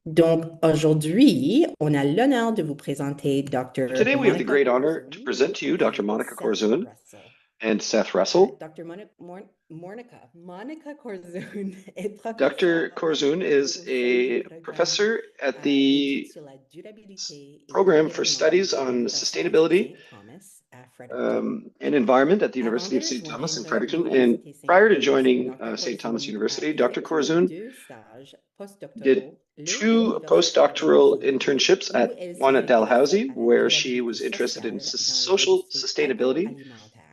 Donc, aujourd'hui, on a l'honneur de vous présenter Dr. Today we have the Monika great honor to Korzun present to you Dr. and Monika Seth Korzun Russell. and Seth Russell. Monika Korzun est Dr. professeure Korzun is au sein du a programme professor at the d'études sur la durabilité et program for l'environnement studies à on l'Université sustainability Saint Thomas à Fredericton. and environment at the Avant University de of St. Thomas in rejoindre Fredericton. And l'Université Saint prior to Thomas, joining Dr. St. Thomas Korzun a University, Dr. effectué Korzun deux stages did postdoctoraux, l'un à two l'Université de postdoctoral Brunswick, internships où at elle one at s'intéresse Dalhousie, à la where she durabilité was interested in sociale dans social l'industrie sustainability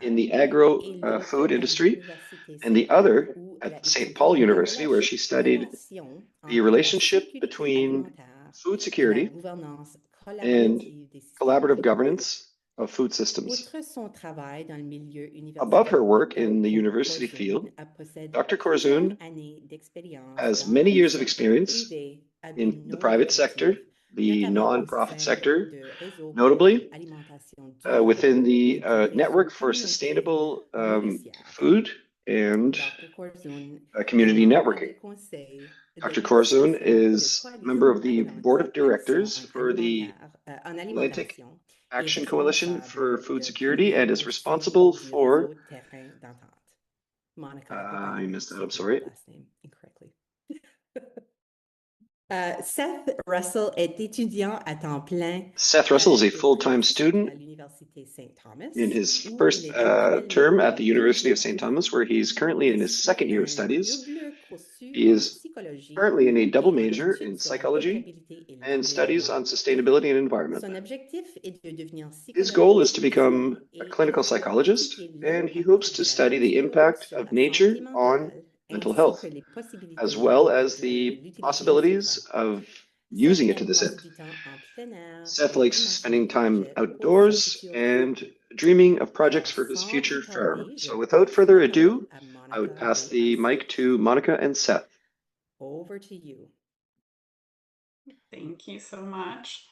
in agroalimentaire, the agro et l'autre food à industry, l'Université and the Saint-Paul, other où elle a at St. Paul étudié les University, where she studied relations the entre la relationship sécurité between alimentaire food et la security gouvernance and collaborative des systèmes collaborative alimentaires. governance of food systems. Outre son travail dans le milieu Above her universitaire, work Dr. in the university Korzun field, possède Dr. plusieurs Korzun années d'expérience has dans many le years of secteur experience privé à de in the private sector, non-lucratif, the notamment au nonprofit sein sector, de réseaux pour notably alimentation durable within the et du réseau network for communautaire sustainable nourricière. food and Dr. Korzun est community membre networking. du conseil de Dr. Korzun l'association de is member coalition of the board of atlantique Action directors for the en Atlantic alimentation et Action Coalition for responsable Food de Security and climat is au sein responsible du for, réseau terrain d'entente. Monica, I hope I I missed didn't that, say I'm your sorry. last name incorrectly. Seth Russell est étudiant à temps plein Seth Russell is a de full-time pratique à student l'Université Saint Thomas, in his où il first est actuellement term at the en University of deuxième St. année. Thomas, where he's currently in Il his suit second year of un studies. double cursus He en is psychologie currently in a double et en major études in sur la psychology durabilité et and studies l'environnement. on sustainability and environment. Son objectif est de devenir His psychologue goal is to clinicienne become a et il clinical souhaite psychologist, étudier and he l'impact hopes to de la study the nature impact sur of la santé nature on mentale mental ainsi que health, les as possibilités well as de the l'utiliser à ces fins. possibilities of Seth using it to aime this passer end. du temps en plein air Seth et likes spending imaginer des time projets pour son outdoors futur vie. and dreaming of projects Alors, for his sans plus future farm. tarder, je So without passe further la parole ado, à I would Monica pass et à the mic Seth. to Monica and Seth. Over to you. Thank you so much.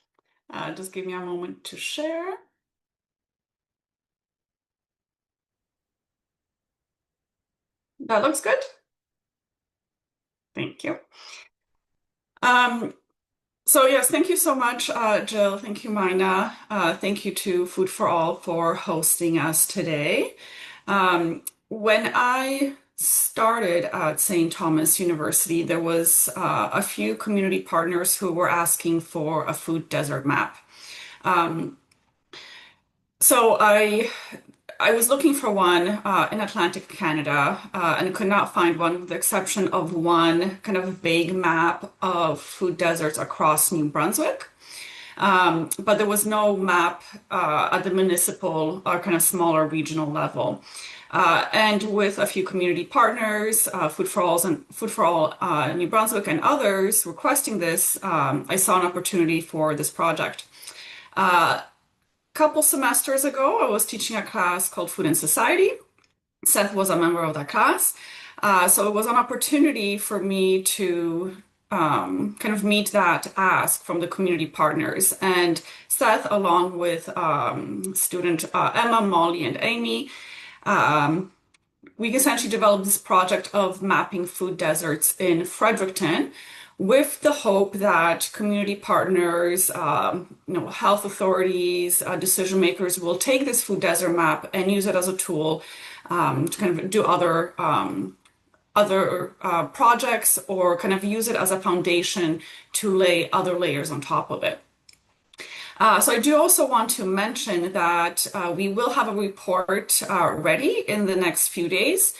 Just give me a moment to share. That looks good. Thank you. So yes, thank you so much, Jill. Thank you, Mina. Thank you to Food for All for hosting us today. When I started at St. Thomas University, there was a few community partners who were asking for a food desert map. So I was looking for one in Atlantic Canada and could not find one with the exception of one kind of vague map of food deserts across New Brunswick. But there was no map at the municipal or kind of smaller regional level. And with a few community partners, Food for All New Brunswick and others requesting this, I saw an opportunity for this project. Couple semesters ago, I was teaching a class called Food and Society. Seth was a member of that class. So it was an opportunity for me to kind of meet that ask from the community partners. And Seth, along with student Emma, Molly, and Amy, we essentially developed this project of mapping food deserts in Fredericton with the hope that community partners, health authorities, decision makers will take this food desert map and use it as a tool to kind of do other projects or kind of use it as a foundation to lay other layers on top of it. So I do also want to mention that we will have a report ready in the next few days.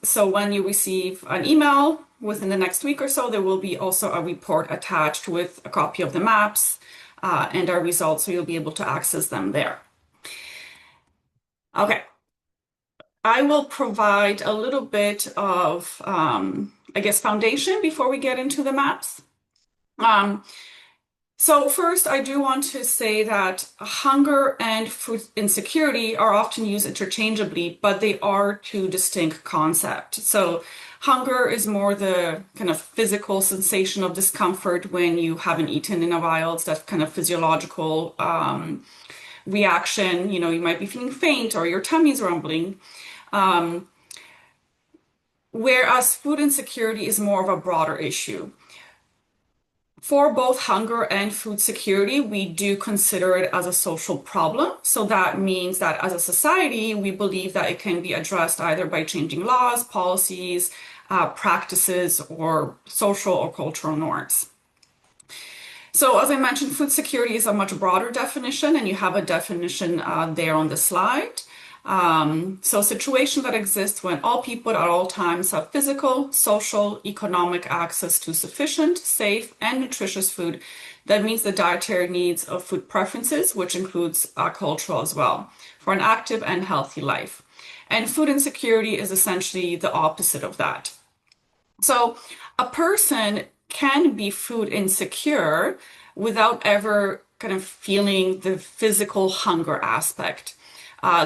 So when you receive an email within the next week or so, there will be also a report attached with a copy of the maps and our results, so you'll be able to access them there. Okay. I will provide a little bit of, I guess, foundation before we get into the maps. So first, I do want to say that hunger and food insecurity are often used interchangeably, but they are two distinct concepts. So hunger is more the kind of physical sensation of discomfort when you haven't eaten in a while. It's that kind of physiological reaction. You might be feeling faint or your tummy's rumbling. Whereas food insecurity is more of a broader issue. For both hunger and food security, we do consider it as a social problem. So that means that as a society, we believe that it can be addressed either by changing laws, policies, practices, or social or cultural norms. So as I mentioned, food security is a much broader definition, and you have a definition there on the slide. So a situation that exists when all people at all times have physical, social, economic access to sufficient, safe, and nutritious food that meets the dietary needs of food preferences, which includes cultural as well, for an active and healthy life. And food insecurity is essentially the opposite of that. So a person can be food insecure without ever kind of feeling the physical hunger aspect.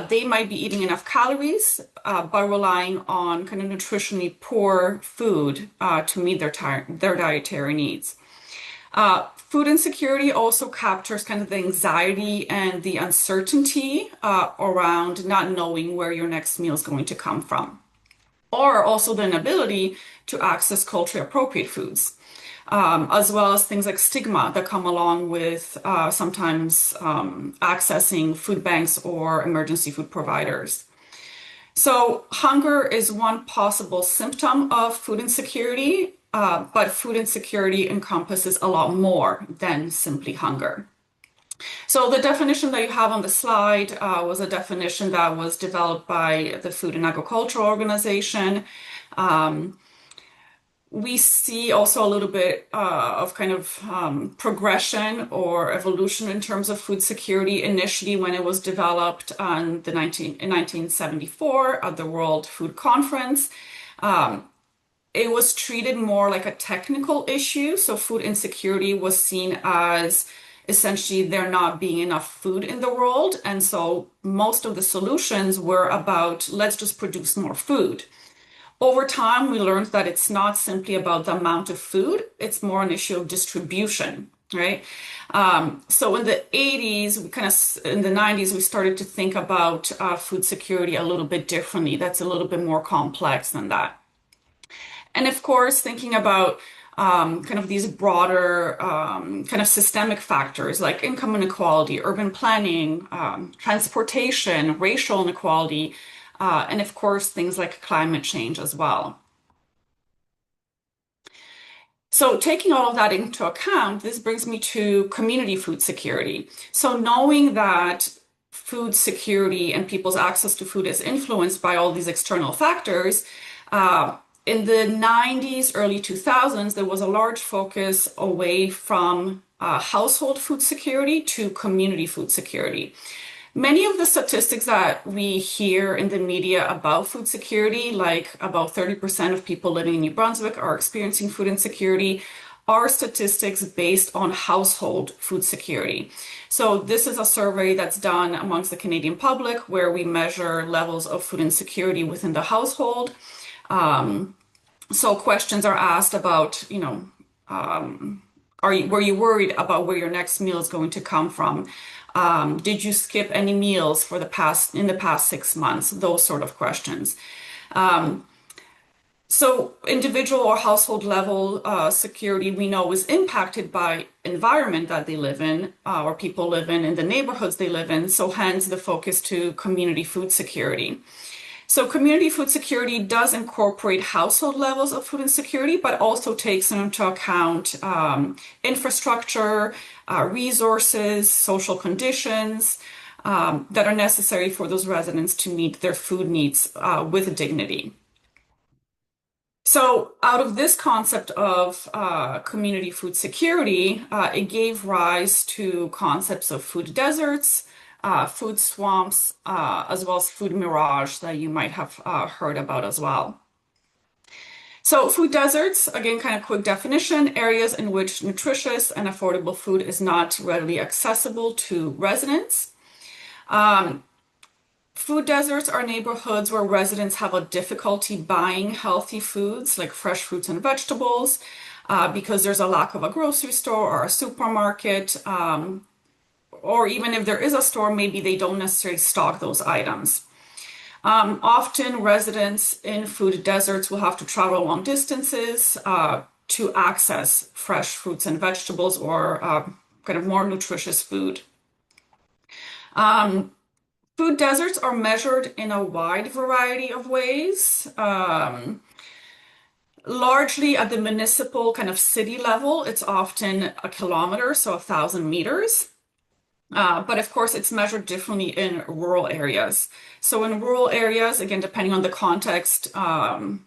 They might be eating enough calories, but relying on kind of nutritionally poor food to meet their dietary needs. Food insecurity also captures kind of the anxiety and the uncertainty around not knowing where your next meal is going to come from, or also the inability to access culturally appropriate foods, as well as things like stigma that come along with sometimes accessing food banks or emergency food providers. So hunger is one possible symptom of food insecurity, but food insecurity encompasses a lot more than simply hunger. So the definition that you have on the slide was a definition that was developed by the Food and Agricultural Organization. We see also a little bit of kind of progression or evolution in terms of food security. Initially, when it was developed in 1974 at the World Food Conference, it was treated more like a technical issue. So food insecurity was seen as essentially there not being enough food in the world. And so most of the solutions were about, let's just produce more food. Over time, we learned that it's not simply about the amount of food, it's more an issue of distribution, right? So in the 80s, in the 90s, we started to think about food security a little bit differently. That's a little bit more complex than that. And of course, thinking about kind of these broader kind of systemic factors like income inequality, urban planning, transportation, racial inequality, and of course, things like climate change as well. So taking all of that into account, this brings me to community food security. So knowing that food security and people's access to food is influenced by all these external factors, in the 90s, early 2000s, there was a large focus away from household food security to community food security. Many of the statistics that we hear in the media about food security, like about 30% of people living in New Brunswick are experiencing food insecurity, are statistics based on household food security. So this is a survey that's done amongst the Canadian public where we measure levels of food insecurity within the household. So questions are asked about, were you worried about where your next meal is going to come from? Did you skip any meals in the past 6 months? Those sort of questions. So individual or household level security we know is impacted by environment that they live in or people live in the neighborhoods they live in. So hence the focus to community food security. So community food security does incorporate household levels of food insecurity, but also takes into account infrastructure, resources, social conditions that are necessary for those residents to meet their food needs with dignity. So out of this concept of community food security, it gave rise to concepts of food deserts, food swamps, as well as food mirage that you might have heard about as well. So food deserts, again, kind of quick definition, areas in which nutritious and affordable food is not readily accessible to residents. Food deserts are neighborhoods where residents have a difficulty buying healthy foods like fresh fruits and vegetables because there's a lack of a grocery store or a supermarket, or even if there is a store, maybe they don't necessarily stock those items. Often residents in food deserts will have to travel long distances, to access fresh fruits and vegetables or kind of more nutritious food. Food deserts are measured in a wide variety of ways. Largely at the municipal kind of city level, it's often a kilometer, so 1,000 meters. But of course, it's measured differently in rural areas. So in rural areas, again, depending on the context,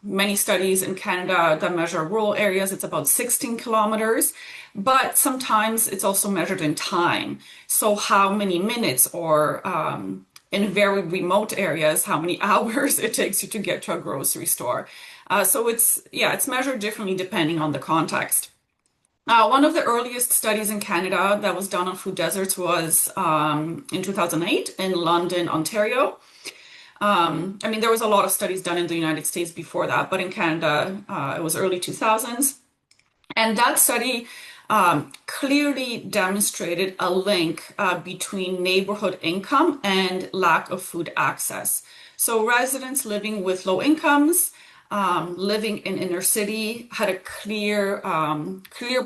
many studies in Canada that measure rural areas, it's about 16 kilometers. But sometimes it's also measured in time. So how many minutes or in very remote areas, how many hours it takes you to get to a grocery store. So it's measured differently depending on the context. One of the earliest studies in Canada that was done on food deserts was in 2008 in London, Ontario. I mean, there was a lot of studies done in the United States before that, but in Canada, it was early 2000s. And that study clearly demonstrated a link between neighborhood income and lack of food access. So residents living with low incomes, living in inner city had a clear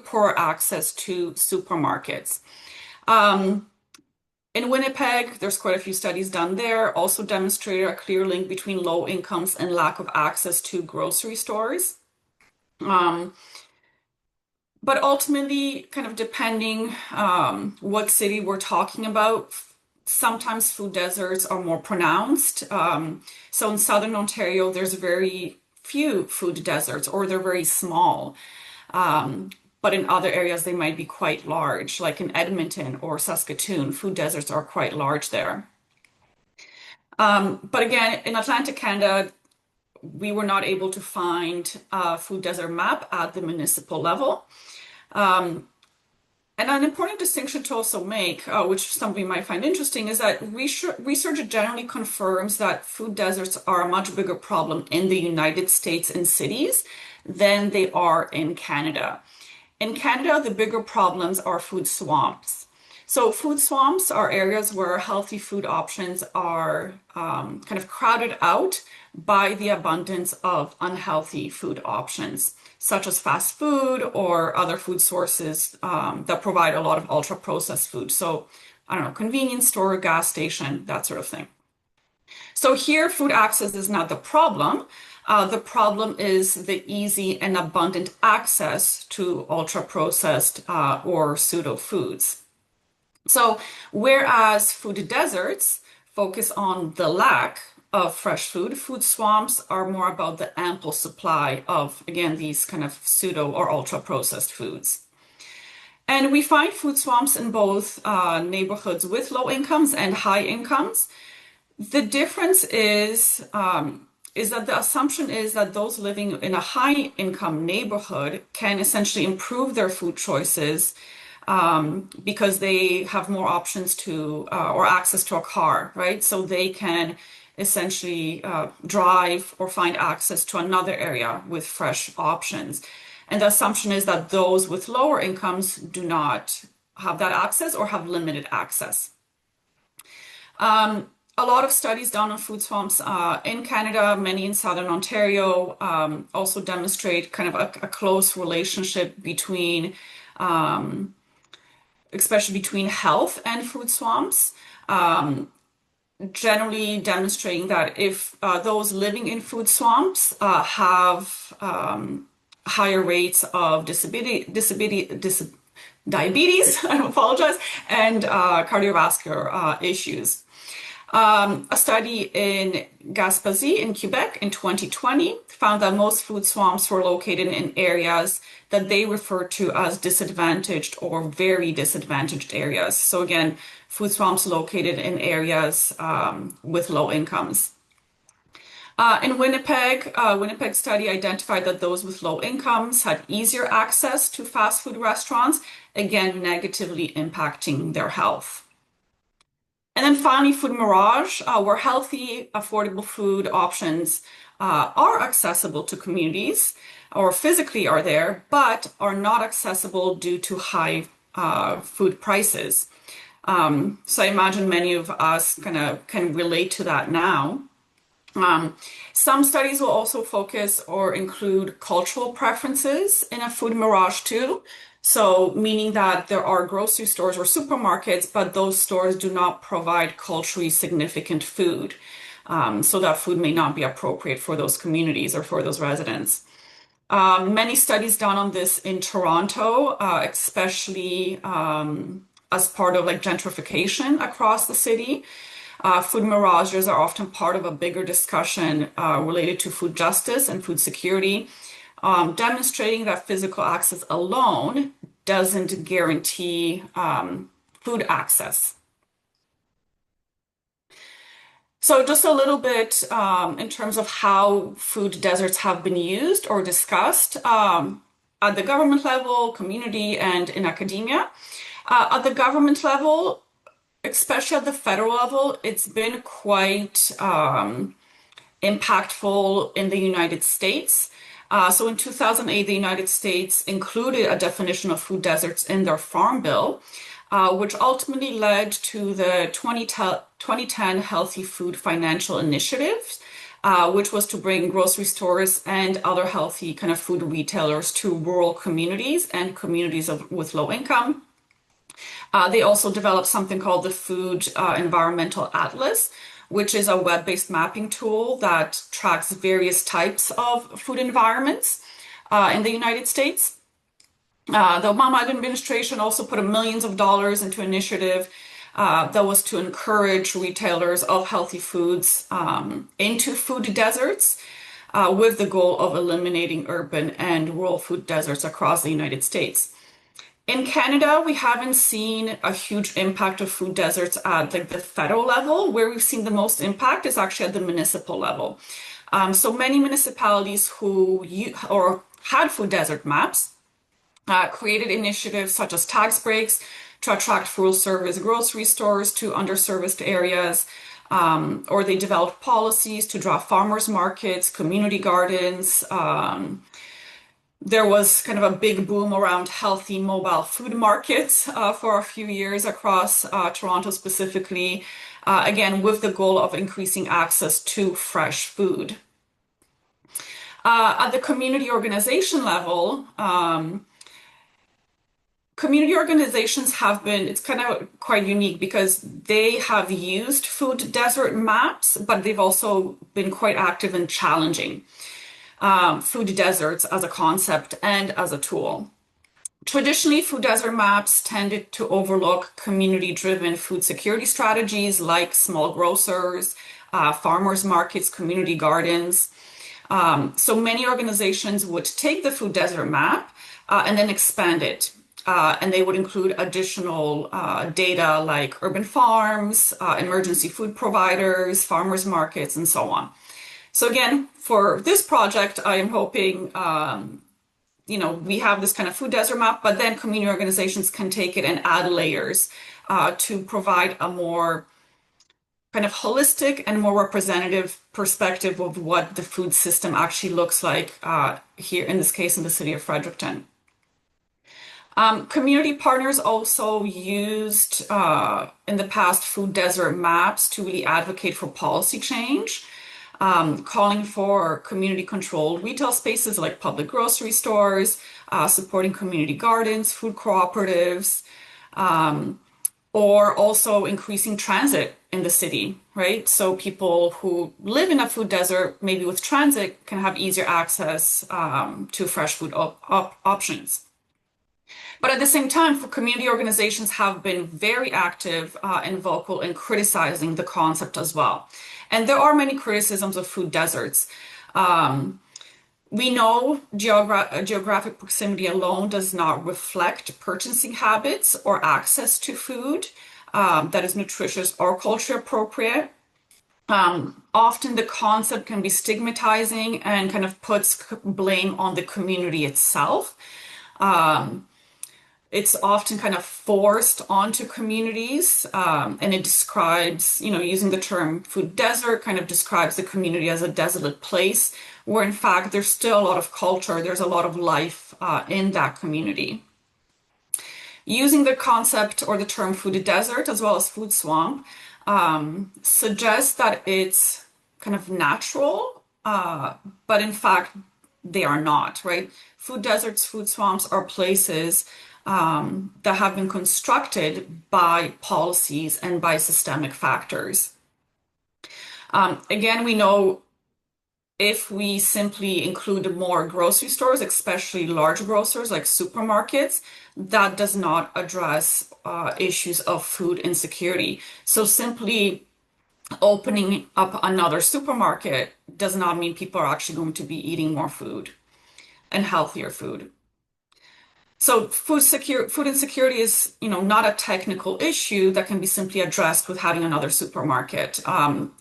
poor access to supermarkets. In Winnipeg, there's quite a few studies done there, also demonstrated a clear link between low incomes and lack of access to grocery stores. But ultimately, kind of depending what city we're talking about, sometimes food deserts are more pronounced. So in Southern Ontario, there's very few food deserts, or they're very small. But in other areas, they might be quite large, like in Edmonton or Saskatoon, food deserts are quite large there. But again, in Atlantic Canada, we were not able to find a food desert map at the municipal level. And an important distinction to also make, which some of you might find interesting, is that research generally confirms that food deserts are a much bigger problem in the United States and cities than they are in Canada. In Canada, the bigger problems are food swamps. So food swamps are areas where healthy food options are kind of crowded out by the abundance of unhealthy food options, such as fast food or other food sources that provide a lot of ultra-processed food. So, I don't know, convenience store, gas station, that sort of thing. So here, food access is not the problem. The problem is the easy and abundant access to ultra-processed or pseudo foods. So whereas food deserts focus on the lack of fresh food, food swamps are more about the ample supply of, again, these kind of pseudo or ultra-processed foods. And we find food swamps in both neighborhoods with low incomes and high incomes. The difference is that the assumption is that those living in a high income neighborhood can essentially improve their food choices because they have more options to or access to a car, right? So they can essentially drive or find access to another area with fresh options. And the assumption is that those with lower incomes do not have that access or have limited access. A lot of studies done on food swamps in Canada, many in Southern Ontario, also demonstrate kind of a close relationship between, especially between health and food swamps. Generally demonstrating that if those living in food swamps have higher rates of diabetes, I apologize, and cardiovascular issues. A study in Gaspésie in Quebec in 2020 found that most food swamps were located in areas that they refer to as disadvantaged or very disadvantaged areas. So again, food swamps located in areas with low incomes. In Winnipeg, Winnipeg study identified that those with low incomes had easier access to fast food restaurants, again, negatively impacting their health. And then finally, food mirage, where healthy, affordable food options are accessible to communities or physically are there, but are not accessible due to high food prices. So I imagine many of us kind of can relate to that now. Some studies will also focus or include cultural preferences in a food mirage too. So, meaning that there are grocery stores or supermarkets, but those stores do not provide culturally significant food. So that food may not be appropriate for those communities or for those residents. Many studies done on this in Toronto, especially as part of like gentrification across the city. Food mirages are often part of a bigger discussion related to food justice and food security, demonstrating that physical access alone doesn't guarantee food access. So just a little bit in terms of how food deserts have been used or discussed at the government level, community, and in academia. At the government level, especially at the federal level, it's been quite impactful in the United States. So in 2008, the United States included a definition of food deserts in their Farm Bill, which ultimately led to the 2010 Healthy Food Financial Initiative, which was to bring grocery stores and other healthy kind of food retailers to rural communities and communities with low income. They also developed something called the Food Environmental Atlas, which is a web-based mapping tool that tracks various types of food environments in the United States. The Obama administration also put millions of dollars into an initiative that was to encourage retailers of healthy foods into food deserts with the goal of eliminating urban and rural food deserts across the United States. In Canada, we haven't seen a huge impact of food deserts at like the federal level. Where we've seen the most impact is actually at the municipal level. So many municipalities who had food desert maps created initiatives such as tax breaks to attract full service grocery stores to underserviced areas, or they developed policies to draw farmers markets, community gardens. There was kind of a big boom around healthy mobile food markets for a few years across Toronto specifically, again, with the goal of increasing access to fresh food. At the community organization level, community organizations have been, it's kind of quite unique because they have used food desert maps, but they've also been quite active in challenging food deserts as a concept and as a tool. Traditionally, food desert maps tended to overlook community-driven food security strategies like small grocers, farmers markets, community gardens. So many organizations would take the food desert map and then expand it. And they would include additional data like urban farms, emergency food providers, farmers markets, and so on. So again, for this project, I am hoping, we have this kind of food desert map, but then community organizations can take it and add layers to provide a more kind of holistic and more representative perspective of what the food system actually looks like here, in this case, in the city of Fredericton. Community partners also used in the past food desert maps to really advocate for policy change, calling for community-controlled retail spaces like public grocery stores, supporting community gardens, food cooperatives, or also increasing transit in the city, right? So people who live in a food desert, maybe with transit, can have easier access to fresh food options. But at the same time, community organizations have been very active and vocal in criticizing the concept as well. And there are many criticisms of food deserts. We know geographic proximity alone does not reflect purchasing habits or access to food that is nutritious or culture appropriate. Often the concept can be stigmatizing and kind of puts blame on the community itself. It's often kind of forced onto communities, and it describes, using the term food desert, kind of describes the community as a desolate place, where in fact there's still a lot of culture, there's a lot of life in that community. Using the concept or the term food desert as well as food swamp suggests that it's kind of natural, but in fact, they are not, right? Food deserts, food swamps are places that have been constructed by policies and by systemic factors. Again, we know if we simply include more grocery stores, especially large grocers like supermarkets, that does not address issues of food insecurity. So simply opening up another supermarket does not mean people are actually going to be eating more food and healthier food. So food insecurity is, not a technical issue that can be simply addressed with having another supermarket.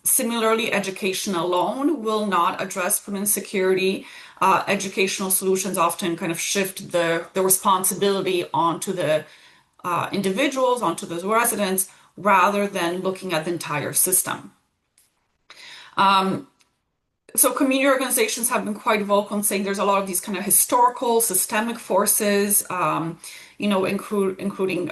Similarly, education alone will not address food insecurity. Educational solutions often kind of shift the responsibility onto the individuals, onto those residents, rather than looking at the entire system. So community organizations have been quite vocal in saying there's a lot of these kind of historical, systemic forces, including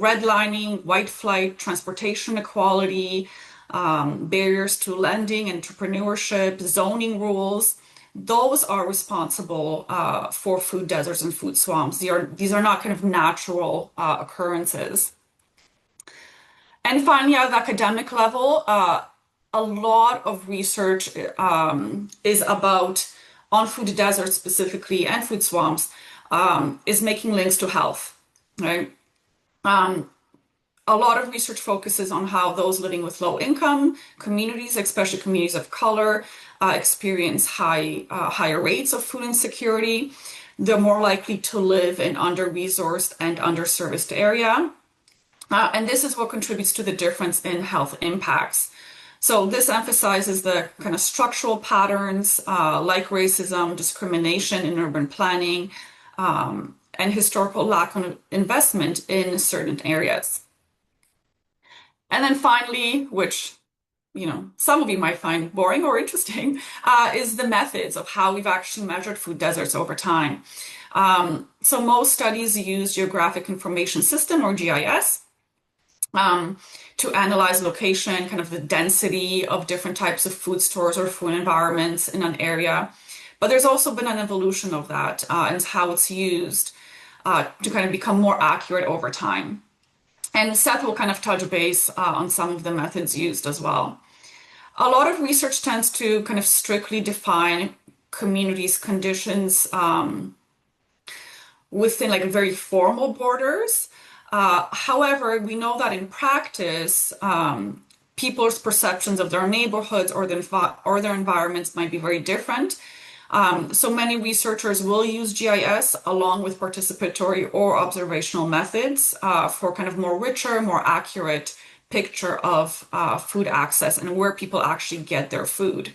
redlining, white flight, transportation equality, barriers to lending, entrepreneurship, zoning rules. Those are responsible for food deserts and food swamps. These are not kind of natural occurrences. And finally, at the academic level, a lot of research is about, on food deserts specifically and food swamps, is making links to health, right? A lot of research focuses on how those living with low income communities, especially communities of color, experience higher rates of food insecurity. They're more likely to live in under-resourced and underserviced area. And this is what contributes to the difference in health impacts. So this emphasizes the kind of structural patterns like racism, discrimination in urban planning, and historical lack of investment in certain areas. And then finally, which some of you might find boring or interesting, is the methods of how we've actually measured food deserts over time. So most studies use Geographic Information System, or GIS, to analyze location, kind of the density of different types of food stores or food environments in an area. But there's also been an evolution of that and how it's used to kind of become more accurate over time. And Seth will kind of touch base on some of the methods used as well. A lot of research tends to kind of strictly define communities' conditions within like very formal borders. However, we know that in practice, people's perceptions of their neighborhoods or their environments might be very different. So many researchers will use GIS along with participatory or observational methods for kind of more richer, more accurate picture of food access and where people actually get their food.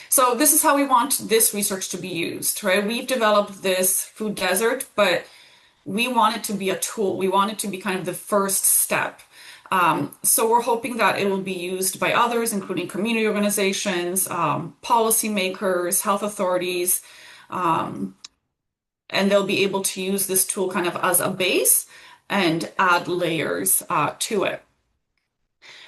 So this is how we want this research to be used, right? We've developed this food desert, but we want it to be a tool. We want it to be kind of the first step. So we're hoping that it will be used by others, including community organizations, policymakers, health authorities, and they'll be able to use this tool kind of as a base and add layers to it.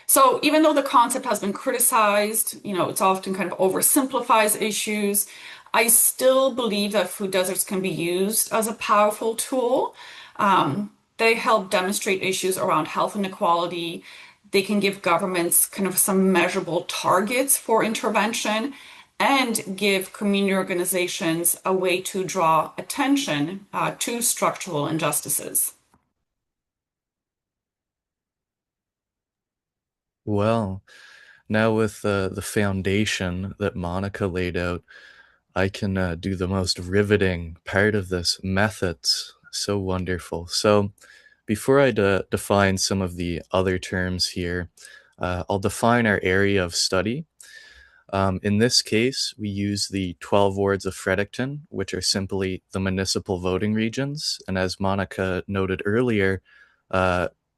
So even though the concept has been criticized, it's often kind of oversimplifies issues, I still believe that food deserts can be used as a powerful tool. They help demonstrate issues around health inequality. They can give governments kind of some measurable targets for intervention and give community organizations a way to draw attention to structural injustices. Well, now with the foundation that Monika laid out, I can do the most riveting part of this, methods. So wonderful. So before I define some of the other terms here, I'll define our area of study. In this case, we use the 12 wards of Fredericton, which are simply the municipal voting regions. And as Monika noted earlier,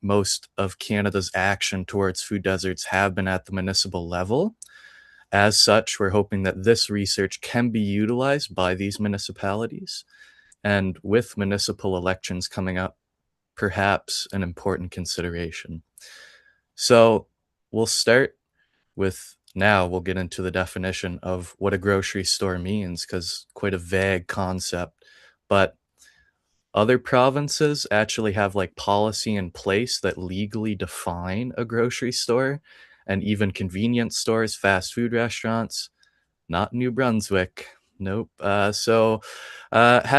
most of Canada's action towards food deserts have been at the municipal level. As such, we're hoping that this research can be utilized by these municipalities. And with municipal elections coming up, perhaps an important consideration. So we'll start with Now we'll get into the definition of what a grocery store means, because quite a vague concept. But other provinces actually have like policy in place that legally define a grocery store, and even convenience stores, fast food restaurants. Not New Brunswick. Nope. Had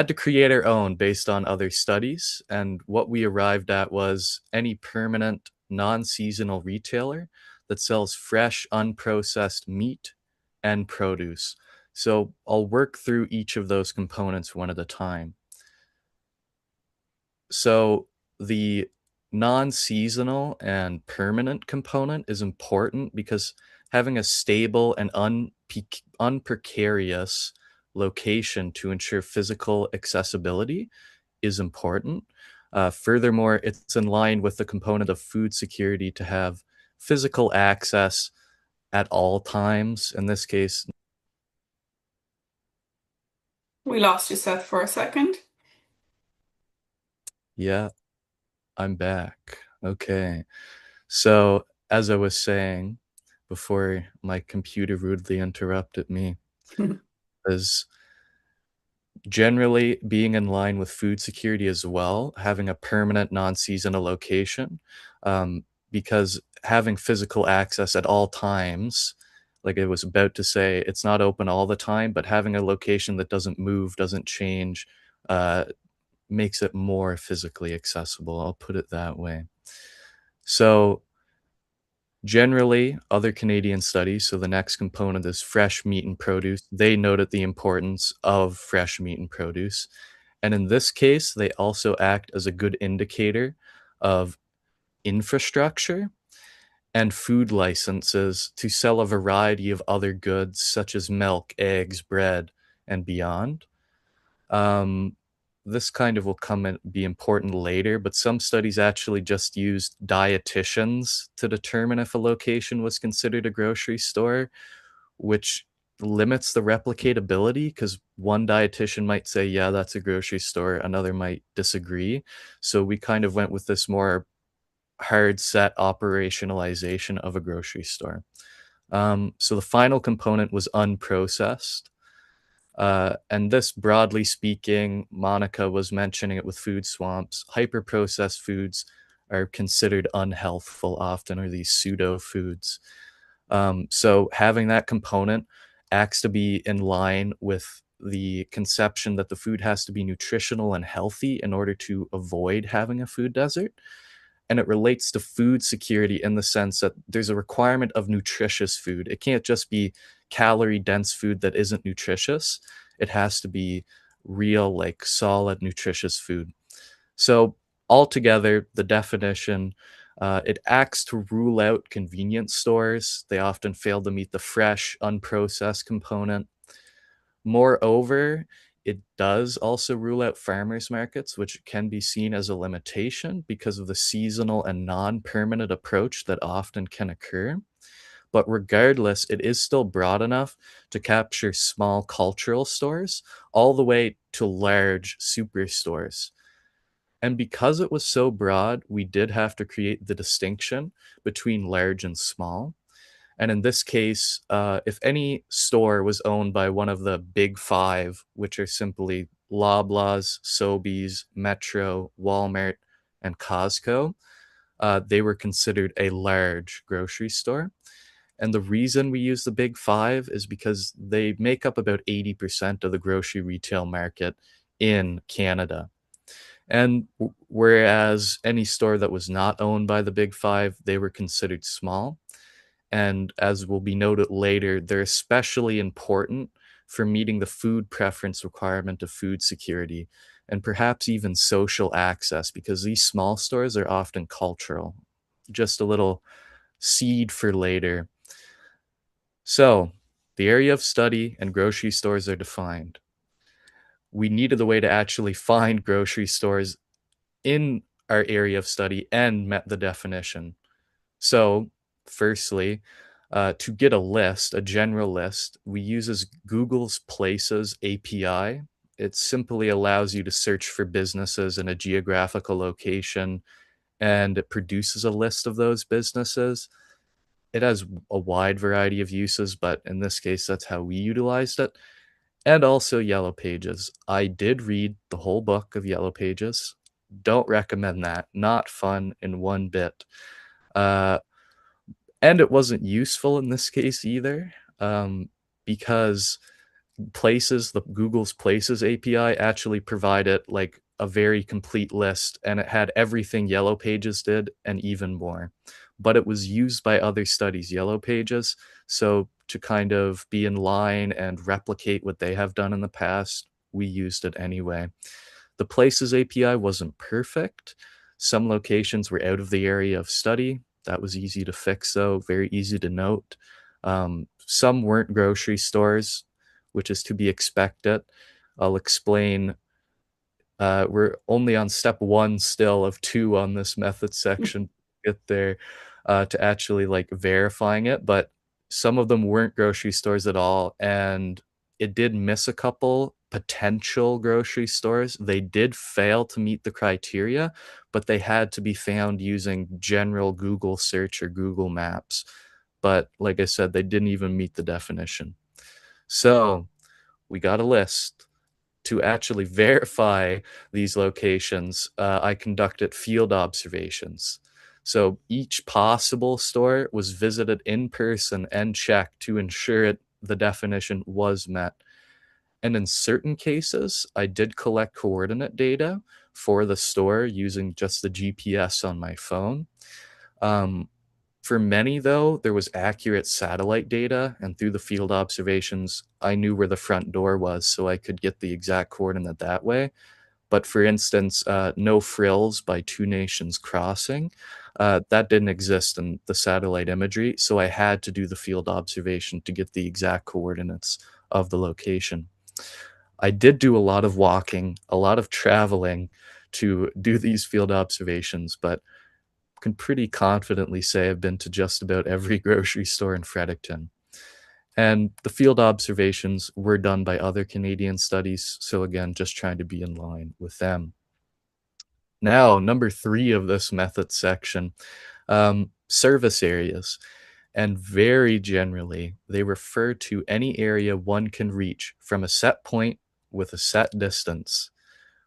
to create our own based on other studies. And what we arrived at was any permanent, non-seasonal retailer that sells fresh, unprocessed meat and produce. So I'll work through each of those components one at a time. So the non-seasonal and permanent component is important because having a stable and unprecarious location to ensure physical accessibility is important. Furthermore, it's in line with the component of food security to have physical access at all times. In this case, We lost you, Seth, for a second. yeah, I'm back. Okay. So, as I was saying before my computer rudely interrupted me, is generally being in line with food security as well, having a permanent non-seasonal location, because having physical access at all times, like I was about to say, it's not open all the time, but having a location that doesn't move, doesn't change, makes it more physically accessible. I'll put it that way. So generally, other Canadian studies, so the next component is fresh meat and produce, they noted the importance of fresh meat and produce. And in this case, they also act as a good indicator of infrastructure and food licenses to sell a variety of other goods such as milk, eggs, bread, and beyond. This kind of will come and be important later, but some studies actually just used dietitians to determine if a location was considered a grocery store, which limits the replicatability because one dietitian might say, yeah, that's a grocery store, another might disagree. So we kind of went with this more hard set operationalization of a grocery store. So the final component was unprocessed. And this, broadly speaking, Monika was mentioning it with food swamps. Hyper-processed foods are considered unhealthful often, or these pseudo foods. So having that component acts to be in line with the conception that the food has to be nutritional and healthy in order to avoid having a food desert. And it relates to food security in the sense that there's a requirement of nutritious food. It can't just be calorie dense food that isn't nutritious. It has to be real, like solid, nutritious food. So altogether, the definition, it acts to rule out convenience stores. They often fail to meet the fresh, unprocessed component. Moreover, it does also rule out farmers markets, which can be seen as a limitation because of the seasonal and non-permanent approach that often can occur. But regardless, it is still broad enough to capture small cultural stores all the way to large superstores. And because it was so broad, we did have to create the distinction between large and small. And in this case, if any store was owned by one of the big five, which are simply Loblaws, Sobeys, Metro, Walmart, and Costco, they were considered a large grocery store. And the reason we use the big five is because they make up about 80% of the grocery retail market in Canada. And whereas any store that was not owned by the big five, they were considered small. And as will be noted later, they're especially important for meeting the food preference requirement of food security and perhaps even social access, because these small stores are often cultural. Just a little seed for later. So, the area of study and grocery stores are defined. We needed a way to actually find grocery stores in our area of study and met the definition. So, firstly, to get a list, a general list, we use Google's Places API. It simply allows you to search for businesses in a geographical location, and it produces a list of those businesses. it has a wide variety of uses, but in this case, that's how we utilized it. And also Yellow Pages. I did read the whole book of Yellow Pages. Don't recommend that. Not fun in one bit. And it wasn't useful in this case either, because the Google's Places API actually provided like a very complete list, and it had everything Yellow Pages did and even more. But it was used by other studies, Yellow Pages, so to kind of be in line and replicate what they have done in the past, we used it anyway. The Places API wasn't perfect. Some locations were out of the area of study. That was easy to fix, though, very easy to note. Some weren't grocery stores, which is to be expected. I'll explain. We're only on step 1 still of 2 on this method section. Get there to actually like verifying it, but some of them weren't grocery stores at all, and it did miss a couple potential grocery stores. They did fail to meet the criteria, but they had to be found using general Google search or Google Maps. But like I said, they didn't even meet the definition. So we got a list. To actually verify these locations, I conducted field observations. So each possible store was visited in person and checked to ensure the definition was met. And in certain cases, I did collect coordinate data for the store using just the GPS on my phone. For many, though, there was accurate satellite data, and through the field observations, I knew where the front door was, so I could get the exact coordinate that way. But for instance, No Frills by Two Nations Crossing, that didn't exist in the satellite imagery, so I had to do the field observation to get the exact coordinates of the location. I did do a lot of walking, a lot of traveling to do these field observations, but can pretty confidently say I've been to just about every grocery store in Fredericton. And the field observations were done by other Canadian studies, so again, just trying to be in line with them. Now, number 3 of this method section, service areas. And very generally, they refer to any area one can reach from a set point with a set distance.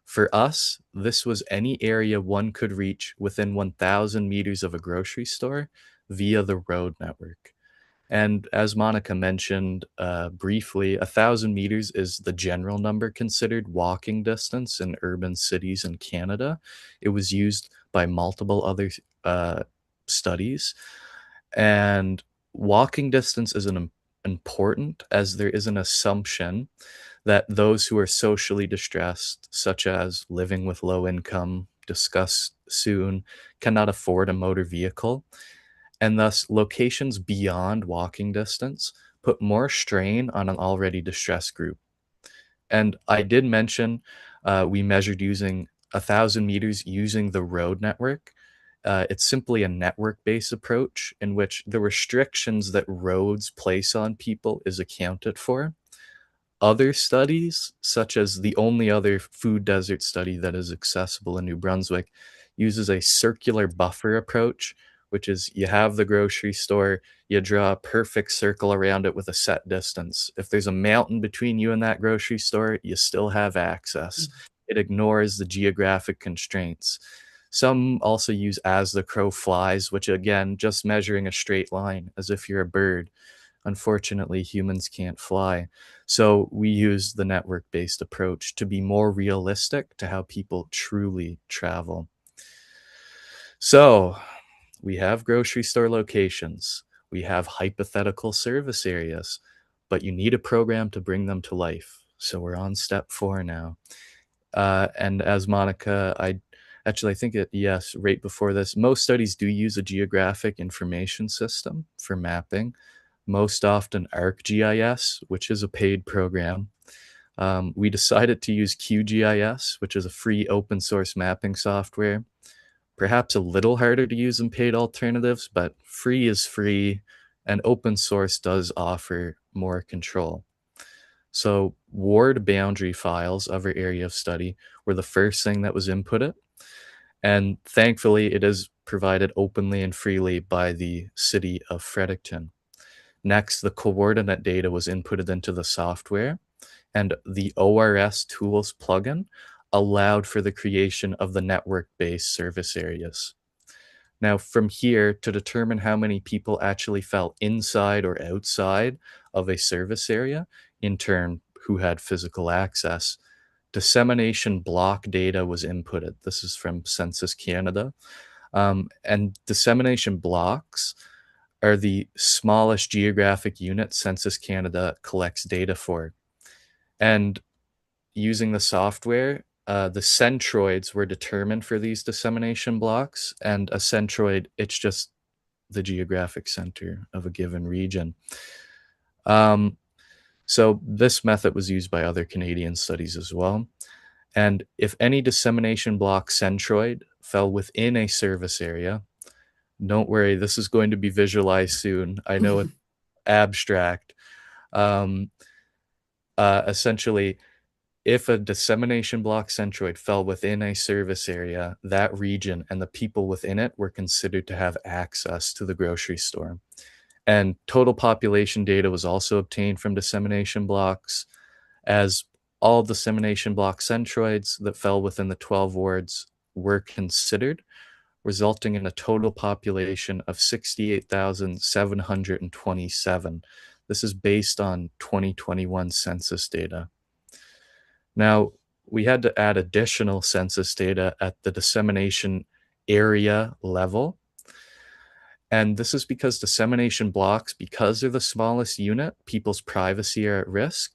For us, this was any area one could reach within 1,000 meters of a grocery store via the road network. And as Monika mentioned briefly, 1,000 meters is the general number considered walking distance in urban cities in Canada. It was used by multiple other studies. And walking distance is important as there is an assumption that those who are socially distressed, such as living with low income, discussed soon, cannot afford a motor vehicle, and thus locations beyond walking distance put more strain on an already distressed group. And I did mention we measured using 1,000 meters using the road network. It's simply a network-based approach in which the restrictions that roads place on people is accounted for. Other studies, such as the only other food desert study that is accessible in New Brunswick, uses a circular buffer approach, which is you have the grocery store, you draw a perfect circle around it with a set distance. If there's a mountain between you and that grocery store, you still have access. It ignores the geographic constraints. Some also use as the crow flies, which again, just measuring a straight line as if you're a bird. Unfortunately, humans can't fly. So we use the network-based approach to be more realistic to how people truly travel. So we have grocery store locations. We have hypothetical service areas, but you need a program to bring them to life. So we're on step 4 now. And as Monika, I think yes, right before this, most studies do use a geographic information system for mapping. Most often ArcGIS, which is a paid program. We decided to use QGIS, which is a free open source mapping software. Perhaps a little harder to use than paid alternatives, but free is free, and open source does offer more control. So ward boundary files of our area of study were the first thing that was inputted. And thankfully, it is provided openly and freely by the city of Fredericton. Next, the coordinate data was inputted into the software, and the ORS tools plugin allowed for the creation of the network-based service areas. Now, from here, to determine how many people actually fell inside or outside of a service area, in turn, who had physical access, dissemination block data was inputted. This is from Census Canada. And dissemination blocks are the smallest geographic unit Census Canada collects data for. And using the software, the centroids were determined for these dissemination blocks, and a centroid, it's just the geographic center of a given region. So this method was used by other Canadian studies as well. And if any dissemination block centroid fell within a service area, don't worry, this is going to be visualized soon. I know it's abstract. Essentially, if a dissemination block centroid fell within a service area, that region and the people within it were considered to have access to the grocery store. And total population data was also obtained from dissemination blocks, as all dissemination block centroids that fell within the 12 wards were considered, resulting in a total population of 68,727. This is based on 2021 census data. Now, we had to add additional census data at the dissemination area level. And this is because dissemination blocks, because they're the smallest unit, people's privacy are at risk.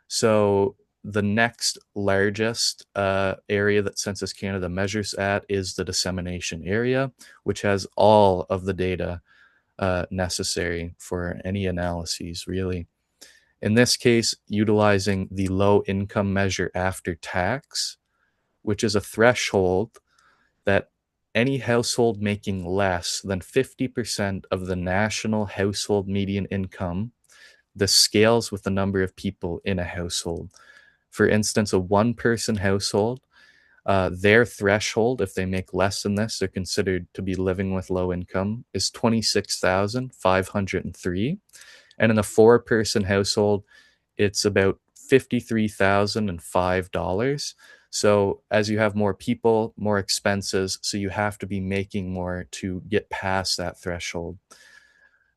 So the next largest area that Census Canada measures at is the dissemination area, which has all of the data necessary for any analyses, really. In this case, utilizing the low income measure after tax, which is a threshold that any household making less than 50% of the national household median income, this scales with the number of people in a household. For instance, a one-person household, their threshold, if they make less than this, they're considered to be living with low income, is $26,503. And in a four-person household, it's about $53,005. So as you have more people, more expenses, so you have to be making more to get past that threshold.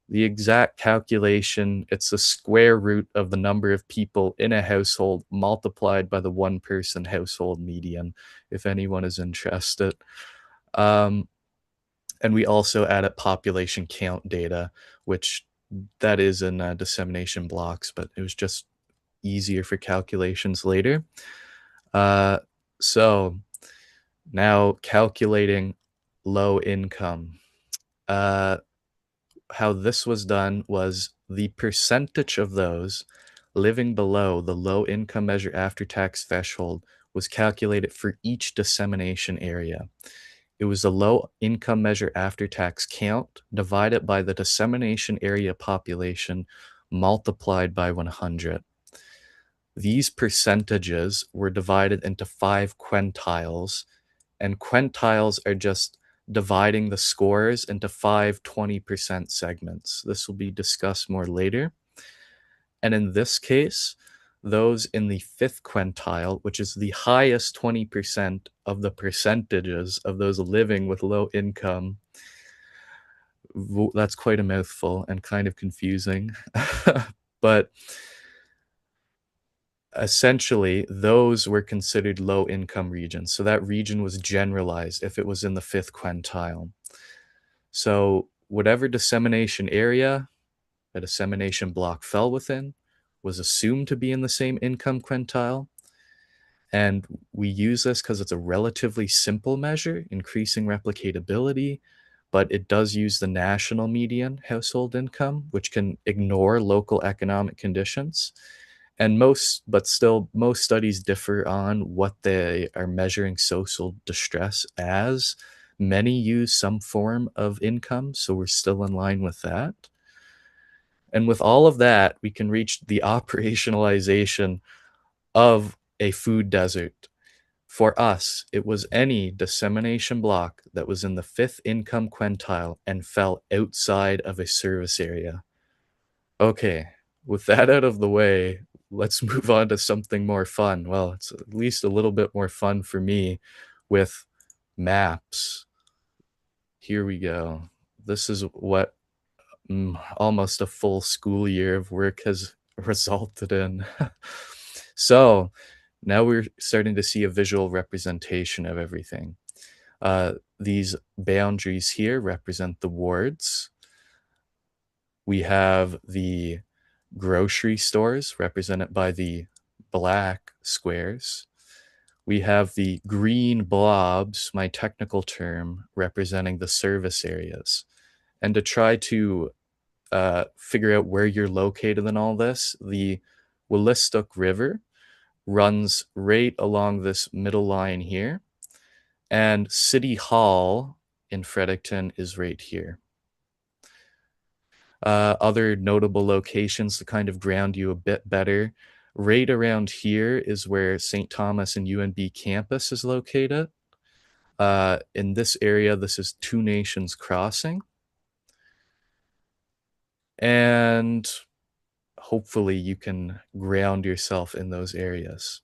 The exact calculation, it's the square root of the number of people in a household multiplied by the one-person household median, if anyone is interested. And we also added population count data, which that is in dissemination blocks, but it was just easier for calculations later. So now calculating low income. How this was done was the percentage of those living below the low income measure after tax threshold was calculated for each dissemination area. It was the low income measure after tax count divided by the dissemination area population multiplied by 100. These percentages were divided into 5 quintiles, and quintiles are just dividing the scores into 5 20% segments. This will be discussed more later. And in this case, those in the 5th quintile, which is the highest 20% of the percentages of those living with low income, that's quite a mouthful and kind of confusing. But essentially, those were considered low income regions. So that region was generalized if it was in the 5th quintile. So whatever dissemination area a dissemination block fell within was assumed to be in the same income quintile. And we use this because it's a relatively simple measure, increasing replicatability, but it does use the national median household income, which can ignore local economic conditions. And most studies differ on what they are measuring social distress as. Many use some form of income, so we're still in line with that. And with all of that, we can reach the operationalization of a food desert For us, it was any dissemination block that was in the 5th income quintile and fell outside of a service area. Okay, with that out of the way, let's move on to something more fun. Well, it's at least a little bit more fun for me with maps. Here we go. This is what almost a full school year of work has resulted in. So now we're starting to see a visual representation of everything. These boundaries here represent the wards. We have the grocery stores represented by the black squares. We have the green blobs, my technical term, representing the service areas. And to try to figure out where you're located in all this, the Willistok River runs right along this middle line here. And City Hall in Fredericton is right here. Other notable locations to kind of ground you a bit better. Right around here is where St. Thomas and UNB campus is located. In this area, this is Two Nations Crossing. And hopefully you can ground yourself in those areas.